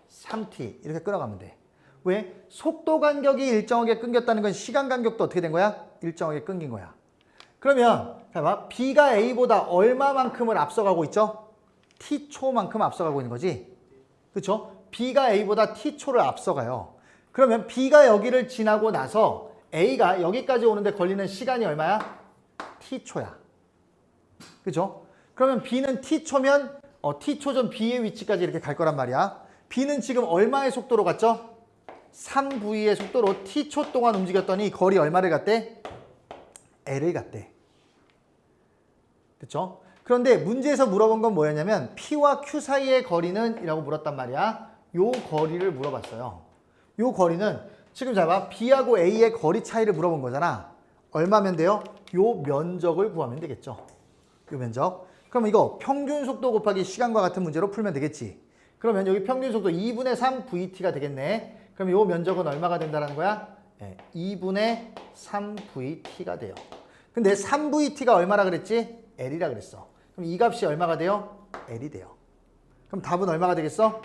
3T 이렇게 끊어가면 돼. 왜? 속도 간격이 일정하게 끊겼다는 건 시간 간격도 어떻게 된 거야? 일정하게 끊긴 거야. 그러면 봐봐. B가 A보다 얼마만큼을 앞서가고 있죠? T초만큼 앞서가고 있는 거지. 그렇죠? B가 A보다 T초를 앞서가요. 그러면 B가 여기를 지나고 나서 A가 여기까지 오는데 걸리는 시간이 얼마야? T초야. 그렇죠? 그러면 B는 T초면 T초 전 B의 위치까지 이렇게 갈 거란 말이야. B는 지금 얼마의 속도로 갔죠? 3V의 속도로 T초 동안 움직였더니 거리 얼마를 갔대? L을 갔대. 그렇죠? 그런데 문제에서 물어본 건 뭐였냐면 P와 Q 사이의 거리는 이라고 물었단 말이야. 요 거리를 물어봤어요. 요 거리는 지금 잡아 B하고 A의 거리 차이를 물어본 거잖아. 얼마면 돼요? 요 면적을 구하면 되겠죠. 요 면적. 그럼 이거 평균 속도 곱하기 시간과 같은 문제로 풀면 되겠지. 그러면 여기 평균 속도 2분의 3 VT가 되겠네. 그럼 요 면적은 얼마가 된다는 거야? 2분의 3 VT가 돼요. 근데 3 VT가 얼마라 그랬지? L이라 그랬어. 그럼 이 값이 얼마가 돼요? L이 돼요. 그럼 답은 얼마가 되겠어?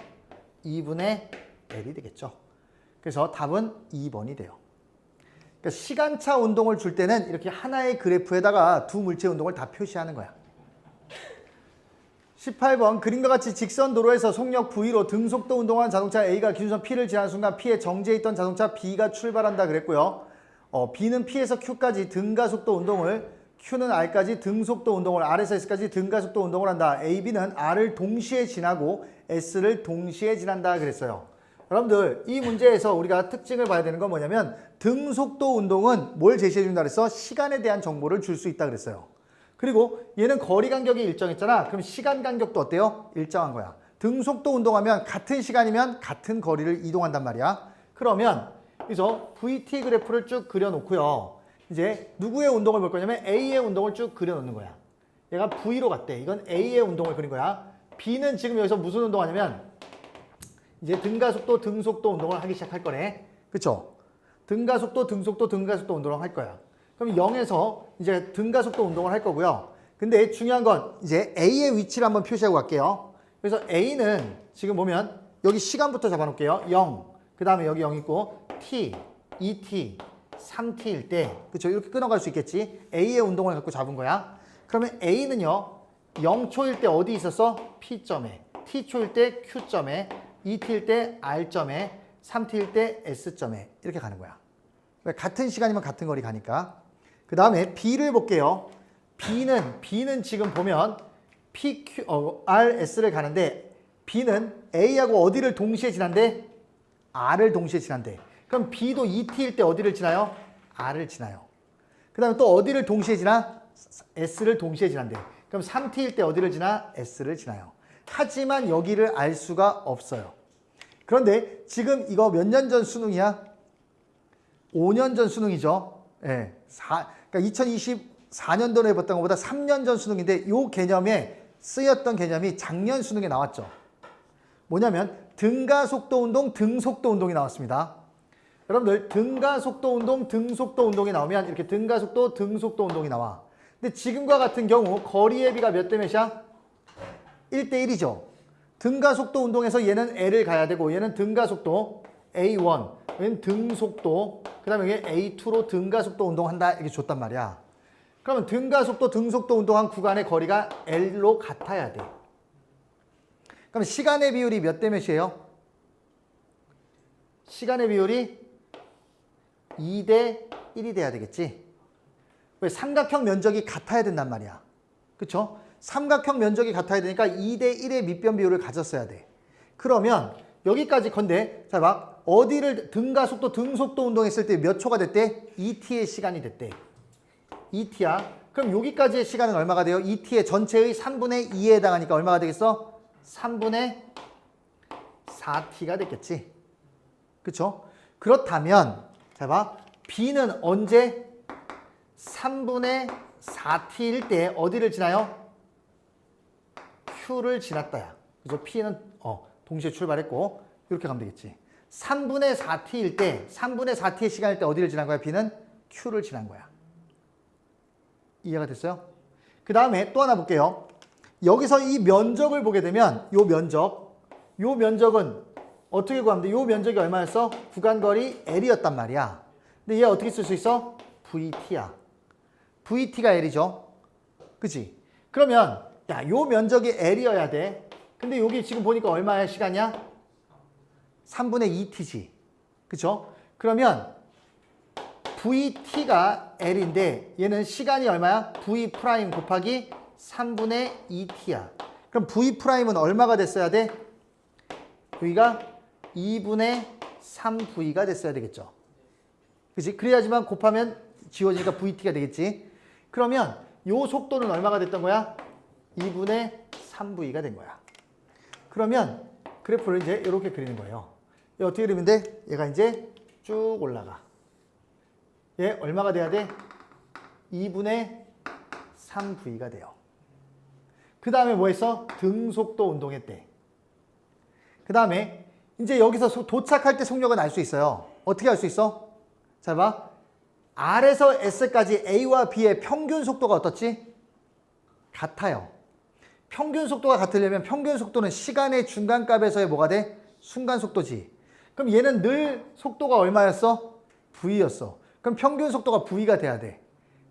2분의 L이 되겠죠. 그래서 답은 2번이 돼요. 그러니까 시간차 운동을 줄 때는 이렇게 하나의 그래프에다가 두 물체 운동을 다 표시하는 거야. 18번 그림과 같이 직선 도로에서 속력 V로 등속도 운동한 자동차 A가 기준선 P를 지나는 순간 P에 정지해 있던 자동차 B가 출발한다 그랬고요. B는 P에서 Q까지 등가속도 운동을 Q는 R까지 등속도 운동을 R에서 S까지 등가속도 운동을 한다. A, B는 R을 동시에 지나고 S를 동시에 지난다 그랬어요. 여러분들 이 문제에서 우리가 특징을 봐야 되는 건 뭐냐면 등속도 운동은 뭘 제시해 준다 그랬어? 시간에 대한 정보를 줄 수 있다 그랬어요. 그리고 얘는 거리 간격이 일정했잖아. 그럼 시간 간격도 어때요? 일정한 거야. 등속도 운동하면 같은 시간이면 같은 거리를 이동한단 말이야. 그러면 그래서 VT 그래프를 쭉 그려놓고요. 이제 누구의 운동을 볼 거냐면 A의 운동을 쭉 그려놓는 거야. 얘가 V로 갔대. 이건 A의 운동을 그린 거야. B는 지금 여기서 무슨 운동하냐면 이제 등가속도, 등속도 운동을 하기 시작할 거네. 그쵸? 등가속도, 등속도, 등가속도 운동을 할 거야. 그럼 0에서 이제 등가속도 운동을 할 거고요. 근데 중요한 건 이제 A의 위치를 한번 표시하고 갈게요. 그래서 A는 지금 보면 여기 시간부터 잡아놓을게요. 0. 그 다음에 여기 0 있고 T, 2T, 3T일 때 그쵸? 이렇게 끊어갈 수 있겠지. A의 운동을 갖고 잡은 거야. 그러면 A는요. 0초일 때 어디 있었어? P점에. T초일 때 Q점에. 2T일 때 R점에. 3T일 때 S점에. 이렇게 가는 거야. 같은 시간이면 같은 거리 가니까. 그 다음에 B를 볼게요. B는 지금 보면 R, S를 가는데 B는 A하고 어디를 동시에 지난대? R을 동시에 지난대. 그럼 B도 2T일 때 어디를 지나요? R을 지나요. 그 다음에 또 어디를 동시에 지나? S를 동시에 지난대. 그럼 3T일 때 어디를 지나? S를 지나요. 하지만 여기를 알 수가 없어요. 그런데 지금 이거 몇 년 전 수능이야? 5년 전 수능이죠. 예. 그러니까 2024년도에 봤던 것보다 3년 전 수능인데 이 개념에 쓰였던 개념이 작년 수능에 나왔죠. 뭐냐면 등가속도 운동, 등속도 운동이 나왔습니다. 여러분들 등가속도 운동, 등속도 운동이 나오면 이렇게 등가속도, 등속도 운동이 나와. 근데 지금과 같은 경우 거리의 비가 몇 대 몇이야? 1대 1이죠. 등가속도 운동에서 얘는 L을 가야 되고 얘는 등가속도 A1, 얘는 등속도, 그 다음에 여기 A2로 등가속도 운동한다 이렇게 줬단 말이야. 그러면 등가속도, 등속도 운동한 구간의 거리가 L로 같아야 돼. 그럼 시간의 비율이 몇 대 몇이에요? 시간의 비율이 2대 1이 돼야 되겠지. 왜? 삼각형 면적이 같아야 된단 말이야. 그쵸? 삼각형 면적이 같아야 되니까 2대 1의 밑변 비율을 가졌어야 돼. 그러면 여기까지 건데 자 봐. 어디를 등가속도, 등속도 운동했을 때 몇 초가 됐대? 2t의 시간이 됐대. 2t야. 그럼 여기까지의 시간은 얼마가 돼요? 2t의 전체의 3분의 2에 해당하니까 얼마가 되겠어? 3분의 4t가 됐겠지. 그쵸? 그렇다면 자 봐. B는 언제 3분의 4t일 때 어디를 지나요? Q를 지났다야. 그래서 P는 동시에 출발했고 이렇게 가면 되겠지. 3분의 4t일 때 3분의 4t의 시간일 때 어디를 지난 거야? B는 Q를 지난 거야. 이해가 됐어요? 그 다음에 또 하나 볼게요. 여기서 이 면적을 보게 되면 요 면적은 어떻게 구하면 돼? 요 면적이 얼마였어? 구간거리 L이었단 말이야. 근데 얘 어떻게 쓸 수 있어? VT야. VT가 L이죠. 그치? 그러면 야, 요 면적이 L이어야 돼. 근데 여기 지금 보니까 얼마야 시간이야? 3분의 2t지. 그쵸? 그러면 VT가 L인데 얘는 시간이 얼마야? V' 곱하기 3분의 2t야. 그럼 V'은 얼마가 됐어야 돼? V가 2분의 3V가 됐어야 되겠죠. 그치? 그래야지만 곱하면 지워지니까 VT가 되겠지. 그러면 요 속도는 얼마가 됐던 거야? 2분의 3V가 된 거야. 그러면 그래프를 이제 이렇게 그리는 거예요. 얘 어떻게 그리면 돼? 얘가 이제 쭉 올라가. 얘 얼마가 돼야 돼? 2분의 3V가 돼요. 그 다음에 뭐 했어? 등속도 운동했대. 그 다음에 이제 여기서 도착할 때 속력은 알 수 있어요. 어떻게 알 수 있어? 자, 봐. R에서 S까지 A와 B의 평균 속도가 어떻지? 같아요. 평균 속도가 같으려면 평균 속도는 시간의 중간값에서의 뭐가 돼? 순간 속도지. 그럼 얘는 늘 속도가 얼마였어? V였어. 그럼 평균 속도가 V가 돼야 돼.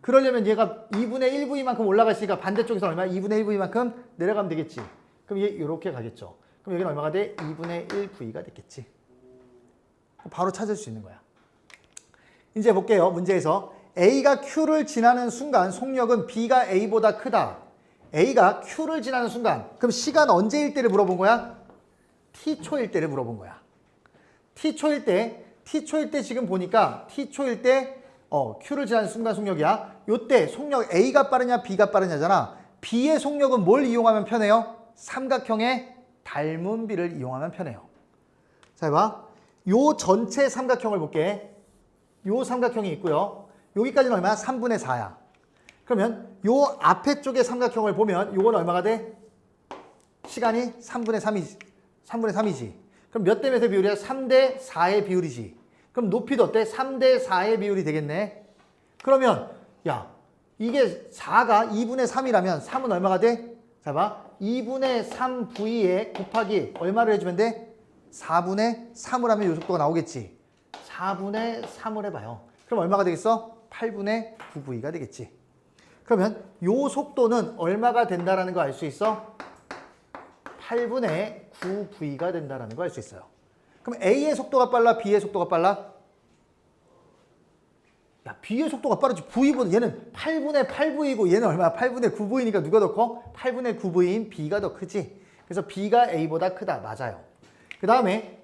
그러려면 얘가 2분의 1V만큼 올라갔으니까 반대쪽에서 얼마야? 2분의 1V만큼 내려가면 되겠지. 그럼 얘 이렇게 가겠죠. 그럼 여기는 얼마가 돼? 2분의 1V가 됐겠지. 바로 찾을 수 있는 거야. 이제 볼게요. 문제에서 A가 Q를 지나는 순간 속력은 B가 A보다 크다. A가 Q를 지나는 순간. 그럼 시간 언제일 때를 물어본 거야? T초일 때를 물어본 거야. T초일 때 지금 보니까 T초일 때 Q를 지나는 순간 속력이야. 요때 속력 A가 빠르냐 B가 빠르냐잖아. B의 속력은 뭘 이용하면 편해요? 삼각형의 닮은 비를 이용하면 편해요. 자, 봐. 요 전체 삼각형을 볼게. 요 삼각형이 있고요. 여기까지는 얼마야? 3분의 4야. 그러면 요 앞에 쪽의 삼각형을 보면 요건 얼마가 돼? 시간이 3분의 3이지. 그럼 몇 대 몇의 비율이야? 3대 4의 비율이지. 그럼 높이도 어때? 3대 4의 비율이 되겠네. 그러면 야, 이게 4가 2분의 3이라면 3은 얼마가 돼? 자, 봐. 2분의 3v에 곱하기 얼마를 해주면 돼? 4분의 3을 하면 요 속도가 나오겠지. 4분의 3을 해봐요. 그럼 얼마가 되겠어? 8분의 9v가 되겠지. 그러면 요 속도는 얼마가 된다라는 거 알 수 있어? 8분의 9v가 된다라는 거 알 수 있어요. 그럼 A의 속도가 빨라? B의 속도가 빨라? 야, B의 속도가 빠르지. V보다 얘는 8분의 8V이고 얘는 얼마야? 8분의 9V니까 누가 더 커? 8분의 9V인 B가 더 크지. 그래서 B가 A보다 크다. 맞아요. 그 다음에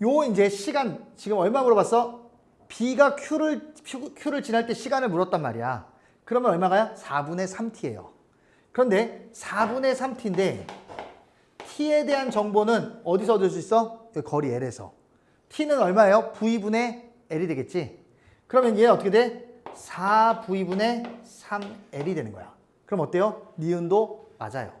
요 이제 시간 지금 얼마 물어봤어? B가 Q를 지날 때 시간을 물었단 말이야. 그러면 얼마가요? 4분의 3t예요. 그런데 4분의 3t인데 t에 대한 정보는 어디서 얻을 수 있어? 여기 거리 L에서. t는 얼마예요? V분의 L이 되겠지. 그러면 얘는 어떻게 돼? 4V분의 3L이 되는 거야. 그럼 어때요? 니은도 맞아요.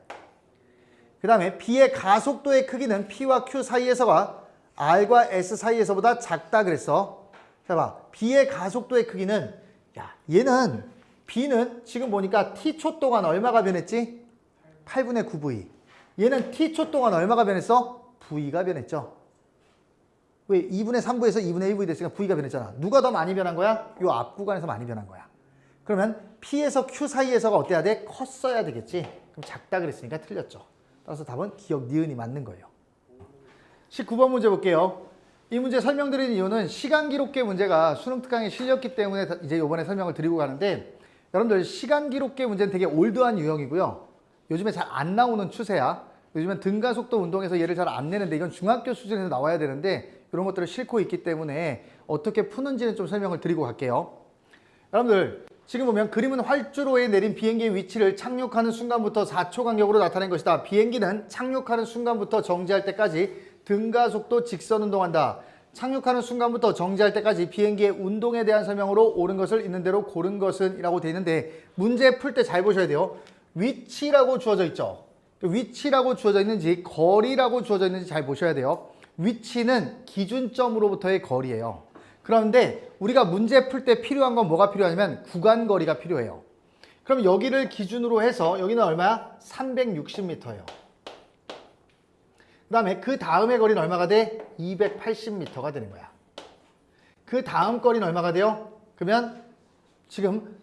그 다음에 B의 가속도의 크기는 P와 Q 사이에서가 R과 S 사이에서보다 작다 그랬어. 자, 봐. B의 가속도의 크기는, 야, B는 지금 보니까 T초 동안 얼마가 변했지? 8분의 9V. 얘는 T초 동안 얼마가 변했어? V가 변했죠. 왜? 2분의 3V에서 2분의 1V 됐으니까 V가 변했잖아. 누가 더 많이 변한 거야? 요 앞 구간에서 많이 변한 거야. 그러면 P에서 Q 사이에서가 어때야 돼? 컸어야 되겠지. 그럼 작다 그랬으니까 틀렸죠. 따라서 답은 기억 니은이 맞는 거예요. 19번 문제 볼게요. 이 문제 설명드리는 이유는 시간 기록계 문제가 수능 특강에 실렸기 때문에 이제 이번에 설명을 드리고 가는데, 여러분들 시간 기록계 문제는 되게 올드한 유형이고요. 요즘에 잘 안 나오는 추세야. 요즘엔 등가속도 운동에서 얘를 잘 안 내는데 이건 중학교 수준에서 나와야 되는데 이런 것들을 싣고 있기 때문에 어떻게 푸는지는 좀 설명을 드리고 갈게요. 여러분들 지금 보면 그림은 활주로에 내린 비행기의 위치를 착륙하는 순간부터 4초 간격으로 나타낸 것이다. 비행기는 착륙하는 순간부터 정지할 때까지 등가속도 직선 운동한다. 착륙하는 순간부터 정지할 때까지 비행기의 운동에 대한 설명으로 옳은 것을 있는 대로 고른 것은 이라고 되어 있는데, 문제 풀 때 잘 보셔야 돼요. 위치라고 주어져 있죠. 위치라고 주어져 있는지 거리라고 주어져 있는지 잘 보셔야 돼요. 위치는 기준점으로부터의 거리예요. 그런데 우리가 문제 풀 때 필요한 건 뭐가 필요하냐면 구간거리가 필요해요. 그럼 여기를 기준으로 해서 여기는 얼마야? 360m예요. 그 다음에 그 다음의 거리는 얼마가 돼? 280m가 되는 거야. 그 다음 거리는 얼마가 돼요? 그러면 지금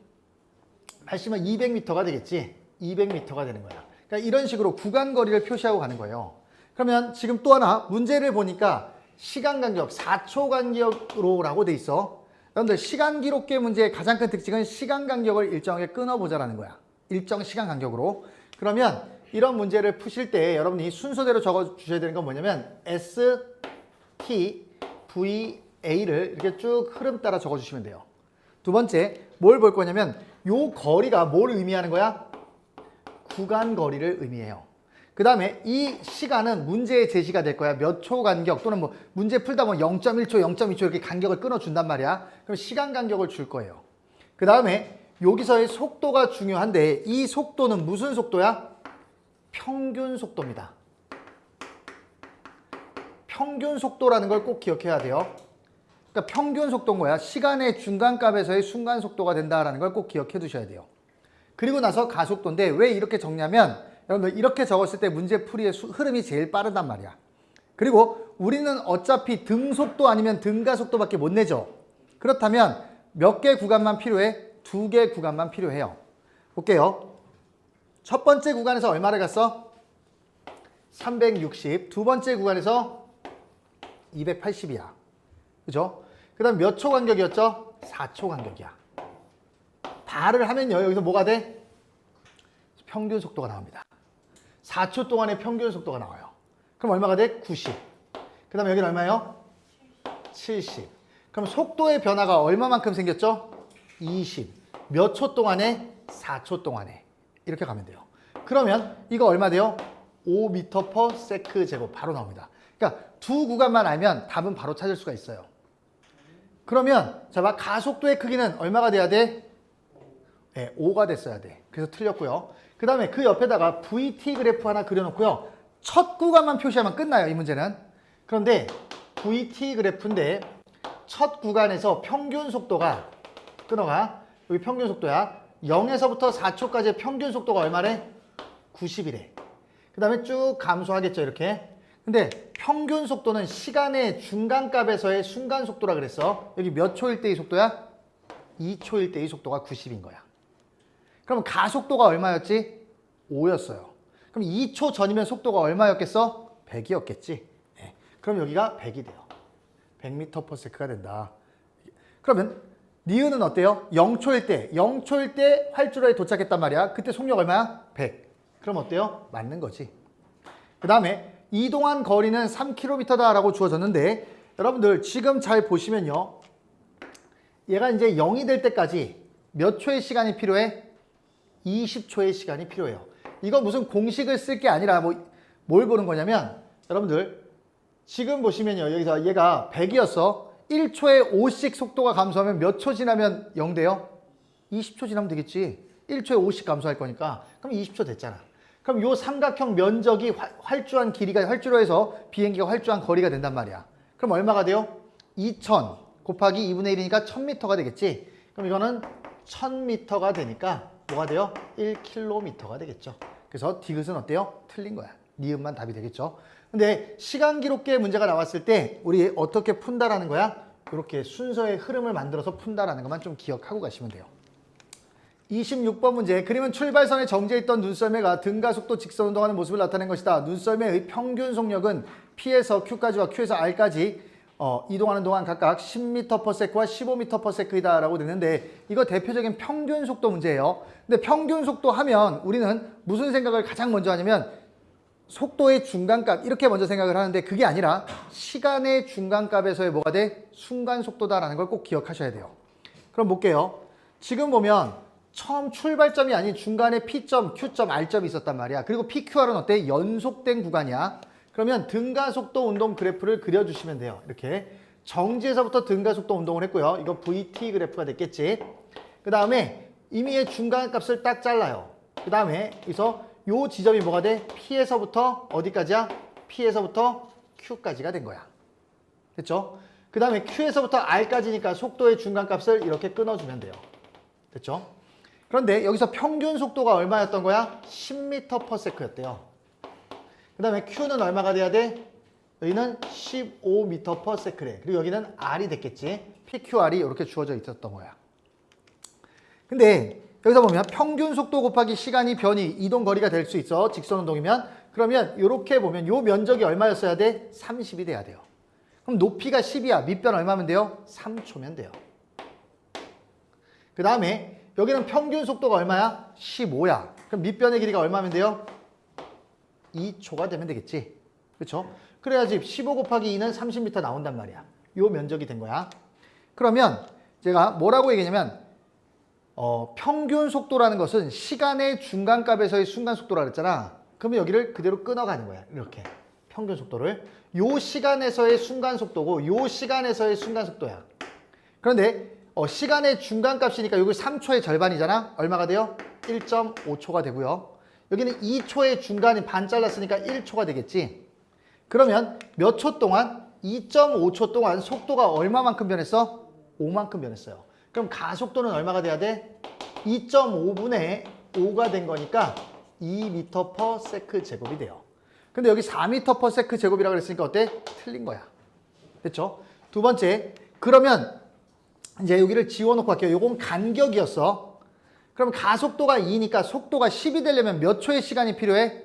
80은 200m가 되겠지. 200m가 되는 거야. 그러니까 이런 식으로 구간 거리를 표시하고 가는 거예요. 그러면 지금 또 하나 문제를 보니까 시간 간격 4초 간격으로라고 돼 있어. 여러분들 시간 기록계 문제의 가장 큰 특징은 시간 간격을 일정하게 끊어보자라는 거야. 일정 시간 간격으로. 그러면 이런 문제를 푸실 때 여러분이 순서대로 적어 주셔야 되는 건 뭐냐면 S, T, V, A를 이렇게 쭉 흐름 따라 적어 주시면 돼요. 두 번째, 뭘 볼 거냐면 요 거리가 뭘 의미하는 거야? 구간 거리를 의미해요. 그 다음에 이 시간은 문제의 제시가 될 거야. 몇 초 간격 또는 뭐 문제 풀다 보면 0.1초, 0.2초 이렇게 간격을 끊어준단 말이야. 그럼 시간 간격을 줄 거예요. 그 다음에 여기서의 속도가 중요한데 이 속도는 무슨 속도야? 평균 속도입니다. 평균 속도라는 걸 꼭 기억해야 돼요. 그러니까 평균 속도인 거야. 시간의 중간값에서의 순간 속도가 된다라는 걸 꼭 기억해 두셔야 돼요. 그리고 나서 가속도인데 왜 이렇게 적냐면 여러분들 이렇게 적었을 때 문제 풀이의 흐름이 제일 빠르단 말이야. 그리고 우리는 어차피 등속도 아니면 등가속도밖에 못 내죠. 그렇다면 몇 개 구간만 필요해? 2개 구간만 필요해요. 볼게요. 첫 번째 구간에서 얼마를 갔어? 360. 두 번째 구간에서 280이야. 그죠? 그 다음 몇 초 간격이었죠? 4초 간격이야. 발을 하면요. 여기서 뭐가 돼? 평균 속도가 나옵니다. 4초 동안의 평균 속도가 나와요. 그럼 얼마가 돼? 90. 그 다음에 여기는 얼마예요? 70. 그럼 속도의 변화가 얼마만큼 생겼죠? 20. 몇 초 동안에? 4초 동안에. 이렇게 가면 돼요. 그러면 이거 얼마 돼요? 5m/s 제곱 바로 나옵니다. 그러니까 두 구간만 알면 답은 바로 찾을 수가 있어요. 그러면 자 봐, 가속도의 크기는 얼마가 돼야 돼? 네, 5가 됐어야 돼. 그래서 틀렸고요. 그 다음에 그 옆에다가 VT 그래프 하나 그려놓고요. 첫 구간만 표시하면 끝나요, 이 문제는. 그런데 VT 그래프인데 첫 구간에서 평균 속도가 끊어가. 여기 평균 속도야. 0에서부터 4초까지의 평균 속도가 얼마래? 90이래. 그 다음에 쭉 감소하겠죠, 이렇게. 근데 평균 속도는 시간의 중간값에서의 순간 속도라 그랬어. 여기 몇 초일 때의 속도야? 2초일 때의 속도가 90인 거야. 그럼 가속도가 얼마였지? 5였어요. 그럼 2초 전이면 속도가 얼마였겠어? 100이었겠지. 네. 그럼 여기가 100이 돼요. 100m/s가 된다. 그러면 니은은 어때요? 0초일 때 활주로에 도착했단 말이야. 그때 속력 얼마야? 100. 그럼 어때요? 맞는 거지. 그 다음에 이동한 거리는 3km다라고 주어졌는데 여러분들 지금 잘 보시면요. 얘가 이제 0이 될 때까지 몇 초의 시간이 필요해? 20초의 시간이 필요해요. 이거 무슨 공식을 쓸 게 아니라 뭘 보는 거냐면 여러분들 지금 보시면요. 여기서 얘가 100이었어. 1초에 5씩 속도가 감소하면 몇 초 지나면 0 돼요? 20초 지나면 되겠지. 1초에 5씩 감소할 거니까. 그럼 20초 됐잖아. 그럼 요 삼각형 면적이 활주한 길이가 활주로에서 비행기가 활주한 거리가 된단 말이야. 그럼 얼마가 돼요? 2000 곱하기 2분의 1이니까 1000m가 되겠지. 그럼 이거는 1000m가 되니까 뭐가 돼요? 1km가 되겠죠. 그래서 디귿은 어때요? 틀린 거야. 니은만 답이 되겠죠. 근데 시간 기록계 문제가 나왔을 때 우리 어떻게 푼다라는 거야? 이렇게 순서의 흐름을 만들어서 푼다라는 것만 좀 기억하고 가시면 돼요. 26번 문제. 그림은 출발선에 정지해있던 눈썰매가 등가속도 직선 운동하는 모습을 나타낸 것이다. 눈썰매의 평균 속력은 P에서 Q까지와 Q에서 R까지 이동하는 동안 각각 10m/s와 15m/s이다 라고 되는데 이거 대표적인 평균 속도 문제예요. 근데 평균 속도 하면 우리는 무슨 생각을 가장 먼저 하냐면 속도의 중간값 이렇게 먼저 생각을 하는데 그게 아니라 시간의 중간값에서의 뭐가 돼? 순간 속도다라는 걸 꼭 기억하셔야 돼요. 그럼 볼게요. 지금 보면 처음 출발점이 아닌 중간에 P점, Q점, R점이 있었단 말이야. 그리고 PQR은 어때? 연속된 구간이야. 그러면 등가속도 운동 그래프를 그려주시면 돼요. 이렇게 정지에서부터 등가속도 운동을 했고요. 이거 VT 그래프가 됐겠지. 그 다음에 이미의 중간값을 딱 잘라요. 그 다음에 여기서 요 지점이 뭐가 돼? P에서부터 어디까지야? P에서부터 Q까지가 된 거야. 됐죠? 그 다음에 Q에서부터 R까지니까 속도의 중간값을 이렇게 끊어주면 돼요. 됐죠? 그런데 여기서 평균 속도가 얼마였던 거야? 10m/s였대요. 그 다음에 Q는 얼마가 돼야 돼? 여기는 15m/s래. 그리고 여기는 R이 됐겠지. PQR이 이렇게 주어져 있었던 거야. 근데 여기서 보면 평균 속도 곱하기 시간이 변이 이동 거리가 될 수 있어. 직선 운동이면. 그러면 이렇게 보면 요 면적이 얼마였어야 돼? 30이 돼야 돼요. 그럼 높이가 10이야. 밑변 얼마면 돼요? 3초면 돼요. 그 다음에 여기는 평균 속도가 얼마야? 15야. 그럼 밑변의 길이가 얼마면 돼요? 2초가 되면 되겠지. 그렇죠? 그래야지 15 곱하기 2는 30m 나온단 말이야. 요 면적이 된 거야. 그러면 제가 뭐라고 얘기했냐면 평균 속도라는 것은 시간의 중간값에서의 순간 속도라 그랬잖아. 그러면 여기를 그대로 끊어가는 거야. 이렇게 평균 속도를. 요 시간에서의 순간 속도고 요 시간에서의 순간 속도야. 그런데 시간의 중간값이니까 여기 3초의 절반이잖아. 얼마가 돼요? 1.5초가 되고요. 여기는 2초의 중간이 반 잘랐으니까 1초가 되겠지. 그러면 몇 초 동안? 2.5초 동안 속도가 얼마만큼 변했어? 5만큼 변했어요. 그럼 가속도는 얼마가 돼야 돼? 2.5분의 5가 된 거니까 2m/s 제곱이 돼요. 근데 여기 4m/s 제곱이라고 그랬으니까 어때? 틀린 거야. 됐죠? 두 번째, 그러면 이제 여기를 지워놓고 할게요. 요건 간격이었어. 그럼 가속도가 2니까 속도가 10이 되려면 몇 초의 시간이 필요해?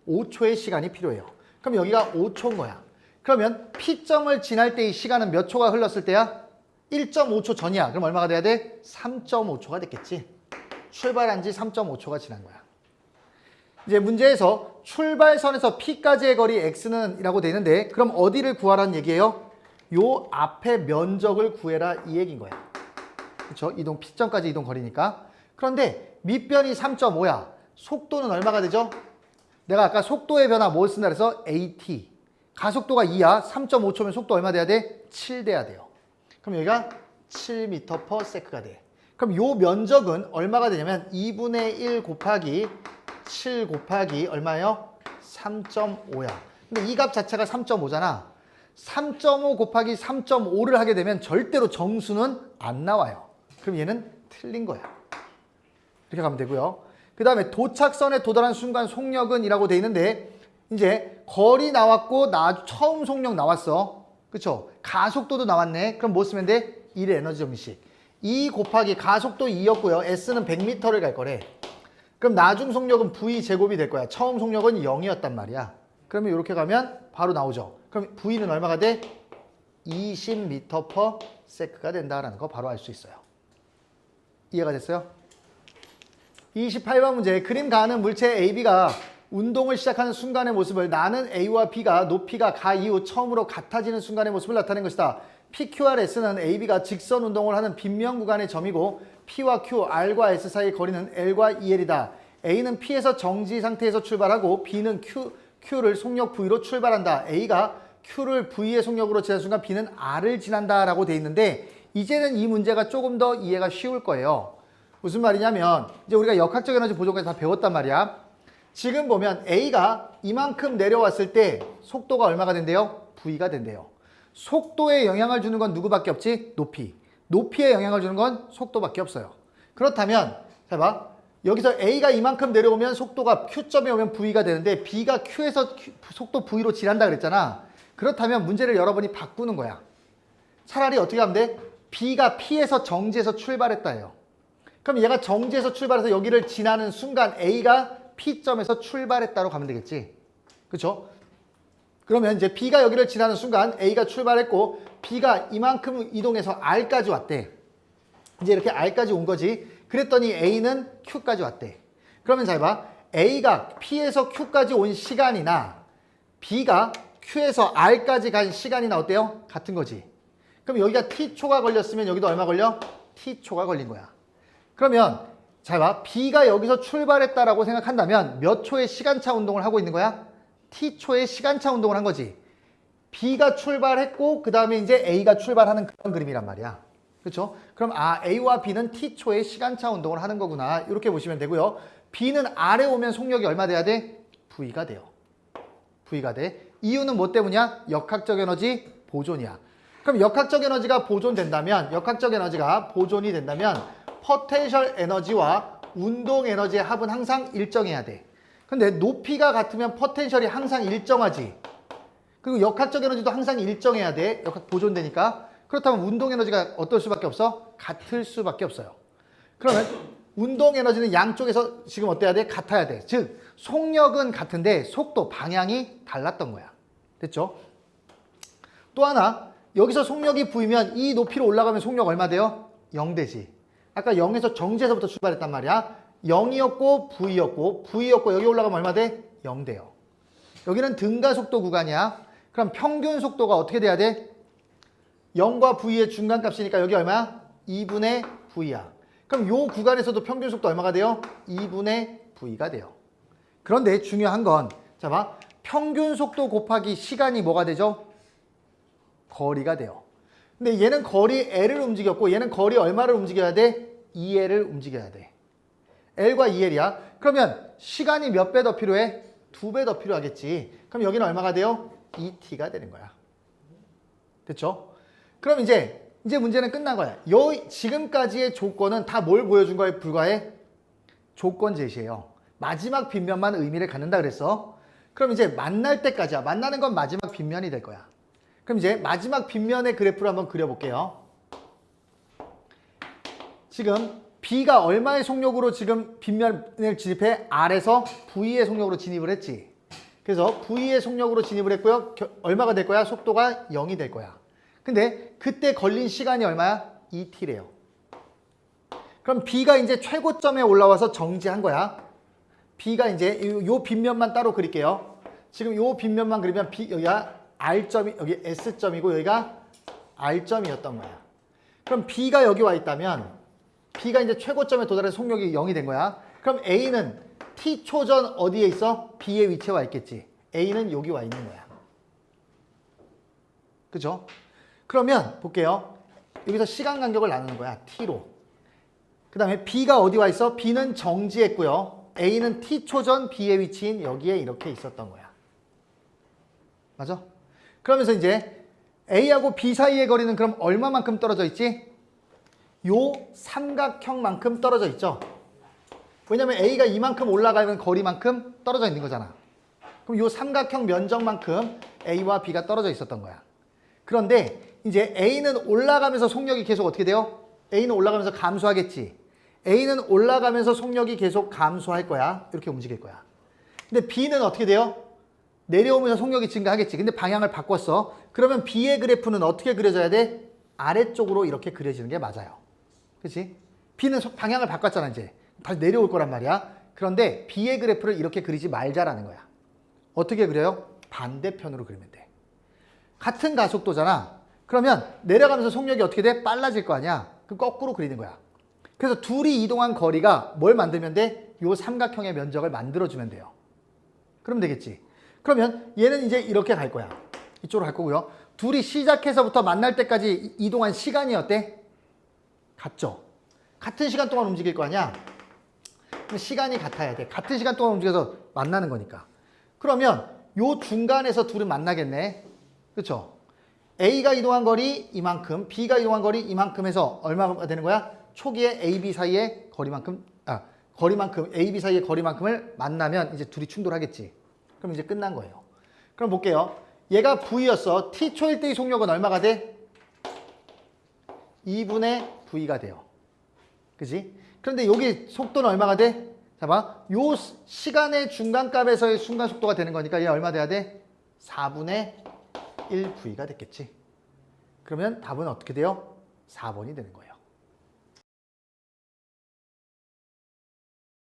5초의 시간이 필요해요. 그럼 여기가 5초인 거야. 그러면 P점을 지날 때의 시간은 몇 초가 흘렀을 때야? 1.5초 전이야. 그럼 얼마가 돼야 돼? 3.5초가 됐겠지. 출발한 지 3.5초가 지난 거야. 이제 문제에서 출발선에서 P까지의 거리 X는 이라고 돼 있는데 그럼 어디를 구하라는 얘기예요? 요 앞에 면적을 구해라 이 얘기인 거야. 그렇죠? 이동 P점까지 이동 거리니까. 그런데 밑변이 3.5야. 속도는 얼마가 되죠? 내가 아까 속도의 변화 뭘 쓴다 그래서 AT. 가속도가 2야. 3.5초면 속도 얼마 돼야 돼? 7 돼야 돼요. 그럼 여기가 7m/s가 돼. 그럼 요 면적은 얼마가 되냐면 2분의 1 곱하기 7 곱하기 얼마예요? 3.5야. 근데 이 값 자체가 3.5잖아. 3.5 곱하기 3.5를 하게 되면 절대로 정수는 안 나와요. 그럼 얘는 틀린 거야. 이렇게 가면 되고요. 그 다음에 도착선에 도달한 순간 속력은 이라고 돼 있는데 이제 거리 나왔고 처음 속력 나왔어. 그쵸? 가속도도 나왔네. 그럼 뭐 쓰면 돼? 1의 에너지 정식. 2 곱하기 가속도 2였고요. S는 100m를 갈 거래. 그럼 나중 속력은 V 제곱이 될 거야. 처음 속력은 0이었단 말이야. 그러면 이렇게 가면 바로 나오죠. 그럼 V는 얼마가 돼? 20m/s가 된다라는 거 바로 알 수 있어요. 이해가 됐어요? 28번 문제. 그림 가는 물체 AB가 운동을 시작하는 순간의 모습을 나는 A와 B가 높이가 가 이후 처음으로 같아지는 순간의 모습을 나타낸 것이다. PQRS는 AB가 직선 운동을 하는 빗면 구간의 점이고 P와 Q, R과 S 사이의 거리는 L과 EL이다. A는 P에서 정지 상태에서 출발하고 B는 Q를 속력 V로 출발한다. A가 Q를 V의 속력으로 지나는 순간 B는 R을 지난다 라고 돼 있는데 이제는 이 문제가 조금 더 이해가 쉬울 거예요. 무슨 말이냐면 이제 우리가 역학적 에너지 보존까지 다 배웠단 말이야. 지금 보면 A가 이만큼 내려왔을 때 속도가 얼마가 된대요? V가 된대요. 속도에 영향을 주는 건 누구밖에 없지? 높이. 높이에 영향을 주는 건 속도밖에 없어요. 그렇다면 자 봐. 여기서 A가 이만큼 내려오면 속도가 Q점에 오면 V가 되는데 B가 Q에서 속도 V로 지난다 그랬잖아. 그렇다면 문제를 여러분이 바꾸는 거야. 차라리 어떻게 하면 돼? B가 P에서 정지해서 출발했다 해요. 그럼 얘가 정지해서 출발해서 여기를 지나는 순간 A가 P점에서 출발했다로 가면 되겠지. 그렇죠? 그러면 이제 B가 여기를 지나는 순간 A가 출발했고 B가 이만큼 이동해서 R까지 왔대. 이제 이렇게 R까지 온 거지. 그랬더니 A는 Q까지 왔대. 그러면 잘 봐. A가 P에서 Q까지 온 시간이나 B가 Q에서 R까지 간 시간이나 어때요? 같은 거지. 그럼 여기가 T초가 걸렸으면 여기도 얼마 걸려? T초가 걸린 거야. 그러면 잘 봐. B가 여기서 출발했다라고 생각한다면 몇 초의 시간차 운동을 하고 있는 거야? T초의 시간차 운동을 한 거지. B가 출발했고 그 다음에 이제 A가 출발하는 그런 그림이란 말이야. 그렇죠? 그럼 A와 B는 T초의 시간차 운동을 하는 거구나. 이렇게 보시면 되고요. B는 R에 오면 속력이 얼마 돼야 돼? V가 돼요. V가 돼. 이유는 뭐 때문이야? 역학적 에너지 보존이야. 그럼 역학적 에너지가 보존된다면 포텐셜 에너지와 운동 에너지의 합은 항상 일정해야 돼. 근데 높이가 같으면 포텐셜이 항상 일정하지. 그리고 역학적 에너지도 항상 일정해야 돼. 역학 보존되니까. 그렇다면 운동 에너지가 어떨 수밖에 없어? 같을 수밖에 없어요. 그러면 운동 에너지는 양쪽에서 지금 어때야 돼? 같아야 돼. 즉 속력은 같은데 속도, 방향이 달랐던 거야. 됐죠? 또 하나, 여기서 속력이 V면 이 높이로 올라가면 속력 얼마 돼요? 0 되지. 아까 0에서 정지에서부터 출발했단 말이야. 0이었고 V였고 여기 올라가면 얼마 돼? 0 돼요. 여기는 등가속도 구간이야. 그럼 평균 속도가 어떻게 돼야 돼? 0과 V의 중간값이니까 여기 얼마야? 2분의 V야. 그럼 이 구간에서도 평균 속도 얼마가 돼요? 2분의 V가 돼요. 그런데 중요한 건 자 봐. 평균 속도 곱하기 시간이 뭐가 되죠? 거리가 돼요. 근데 얘는 거리 L을 움직였고 얘는 거리 얼마를 움직여야 돼? 2L을 움직여야 돼. L과 2L이야. 그러면 시간이 몇 배 더 필요해? 2배 더 필요하겠지. 그럼 여기는 얼마가 돼요? 2T가 되는 거야. 됐죠? 그럼 이제 문제는 끝난 거야. 지금까지의 조건은 다 뭘 보여준 거에 불과해? 조건 제시예요. 마지막 빗면만 의미를 갖는다 그랬어. 그럼 이제 만날 때까지야. 만나는 건 마지막 빗면이 될 거야. 그럼 이제 마지막 빗면의 그래프를 한번 그려볼게요. 지금 B가 얼마의 속력으로 지금 빗면을 진입해? R에서 V의 속력으로 진입을 했지. 그래서 V의 속력으로 진입을 했고요. 얼마가 될 거야? 속도가 0이 될 거야. 근데 그때 걸린 시간이 얼마야? 2T래요. 그럼 B가 이제 최고점에 올라와서 정지한 거야. B가 이제 요 빗면만 따로 그릴게요. 지금 요 빗면만 그리면 B, 여기가 R점이, 여기 S점이고 여기가 R점이었던 거야. 그럼 B가 여기 와 있다면 B가 이제 최고점에 도달해서 속력이 0이 된 거야. 그럼 A는 T초 전 어디에 있어? B의 위치에 와 있겠지. A는 여기 와 있는 거야. 그죠? 그러면 볼게요. 여기서 시간 간격을 나누는 거야. T로. 그 다음에 B가 어디 와 있어? B는 정지했고요. A는 T초 전 B의 위치인 여기에 이렇게 있었던 거야. 맞아? 그러면서 이제 A하고 B 사이의 거리는 그럼 얼마만큼 떨어져 있지? 요 삼각형만큼 떨어져 있죠. 왜냐면 A가 이만큼 올라가는 거리만큼 떨어져 있는 거잖아. 그럼 요 삼각형 면적만큼 A와 B가 떨어져 있었던 거야. 그런데 이제 A는 올라가면서 속력이 계속 어떻게 돼요? A는 올라가면서 감소하겠지. A는 올라가면서 속력이 계속 감소할 거야. 이렇게 움직일 거야. 근데 B는 어떻게 돼요? 내려오면서 속력이 증가하겠지. 근데 방향을 바꿨어. 그러면 B의 그래프는 어떻게 그려져야 돼? 아래쪽으로 이렇게 그려지는 게 맞아요. 그렇지? B는 방향을 바꿨잖아 이제. 다시 내려올 거란 말이야. 그런데 B의 그래프를 이렇게 그리지 말자라는 거야. 어떻게 그려요? 반대편으로 그리면 돼. 같은 가속도잖아. 그러면 내려가면서 속력이 어떻게 돼? 빨라질 거 아니야. 그럼 거꾸로 그리는 거야. 그래서 둘이 이동한 거리가 뭘 만들면 돼? 요 삼각형의 면적을 만들어주면 돼요. 그럼 되겠지. 그러면 얘는 이제 이렇게 갈 거야. 이쪽으로 갈 거고요. 둘이 시작해서부터 만날 때까지 이동한 시간이 어때? 같죠? 같은 시간 동안 움직일 거 아니야? 시간이 같아야 돼. 같은 시간 동안 움직여서 만나는 거니까. 그러면 요 중간에서 둘은 만나겠네. 그렇죠? A가 이동한 거리 이만큼, B가 이동한 거리 이만큼 해서 얼마가 되는 거야? 초기에 A, B 사이의 거리만큼, 거리만큼, A, B 사이의 거리만큼을 만나면 이제 둘이 충돌하겠지. 그럼 이제 끝난 거예요. 그럼 볼게요. 얘가 V였어. T초일 때의 속력은 얼마가 돼? 2분의 V가 돼요. 그지? 그런데 여기 속도는 얼마가 돼? 봐봐. 요 시간의 중간값에서의 순간 속도가 되는 거니까 얘 얼마 돼야 돼? 4분의 1V가 됐겠지. 그러면 답은 어떻게 돼요? 4번이 되는 거예요.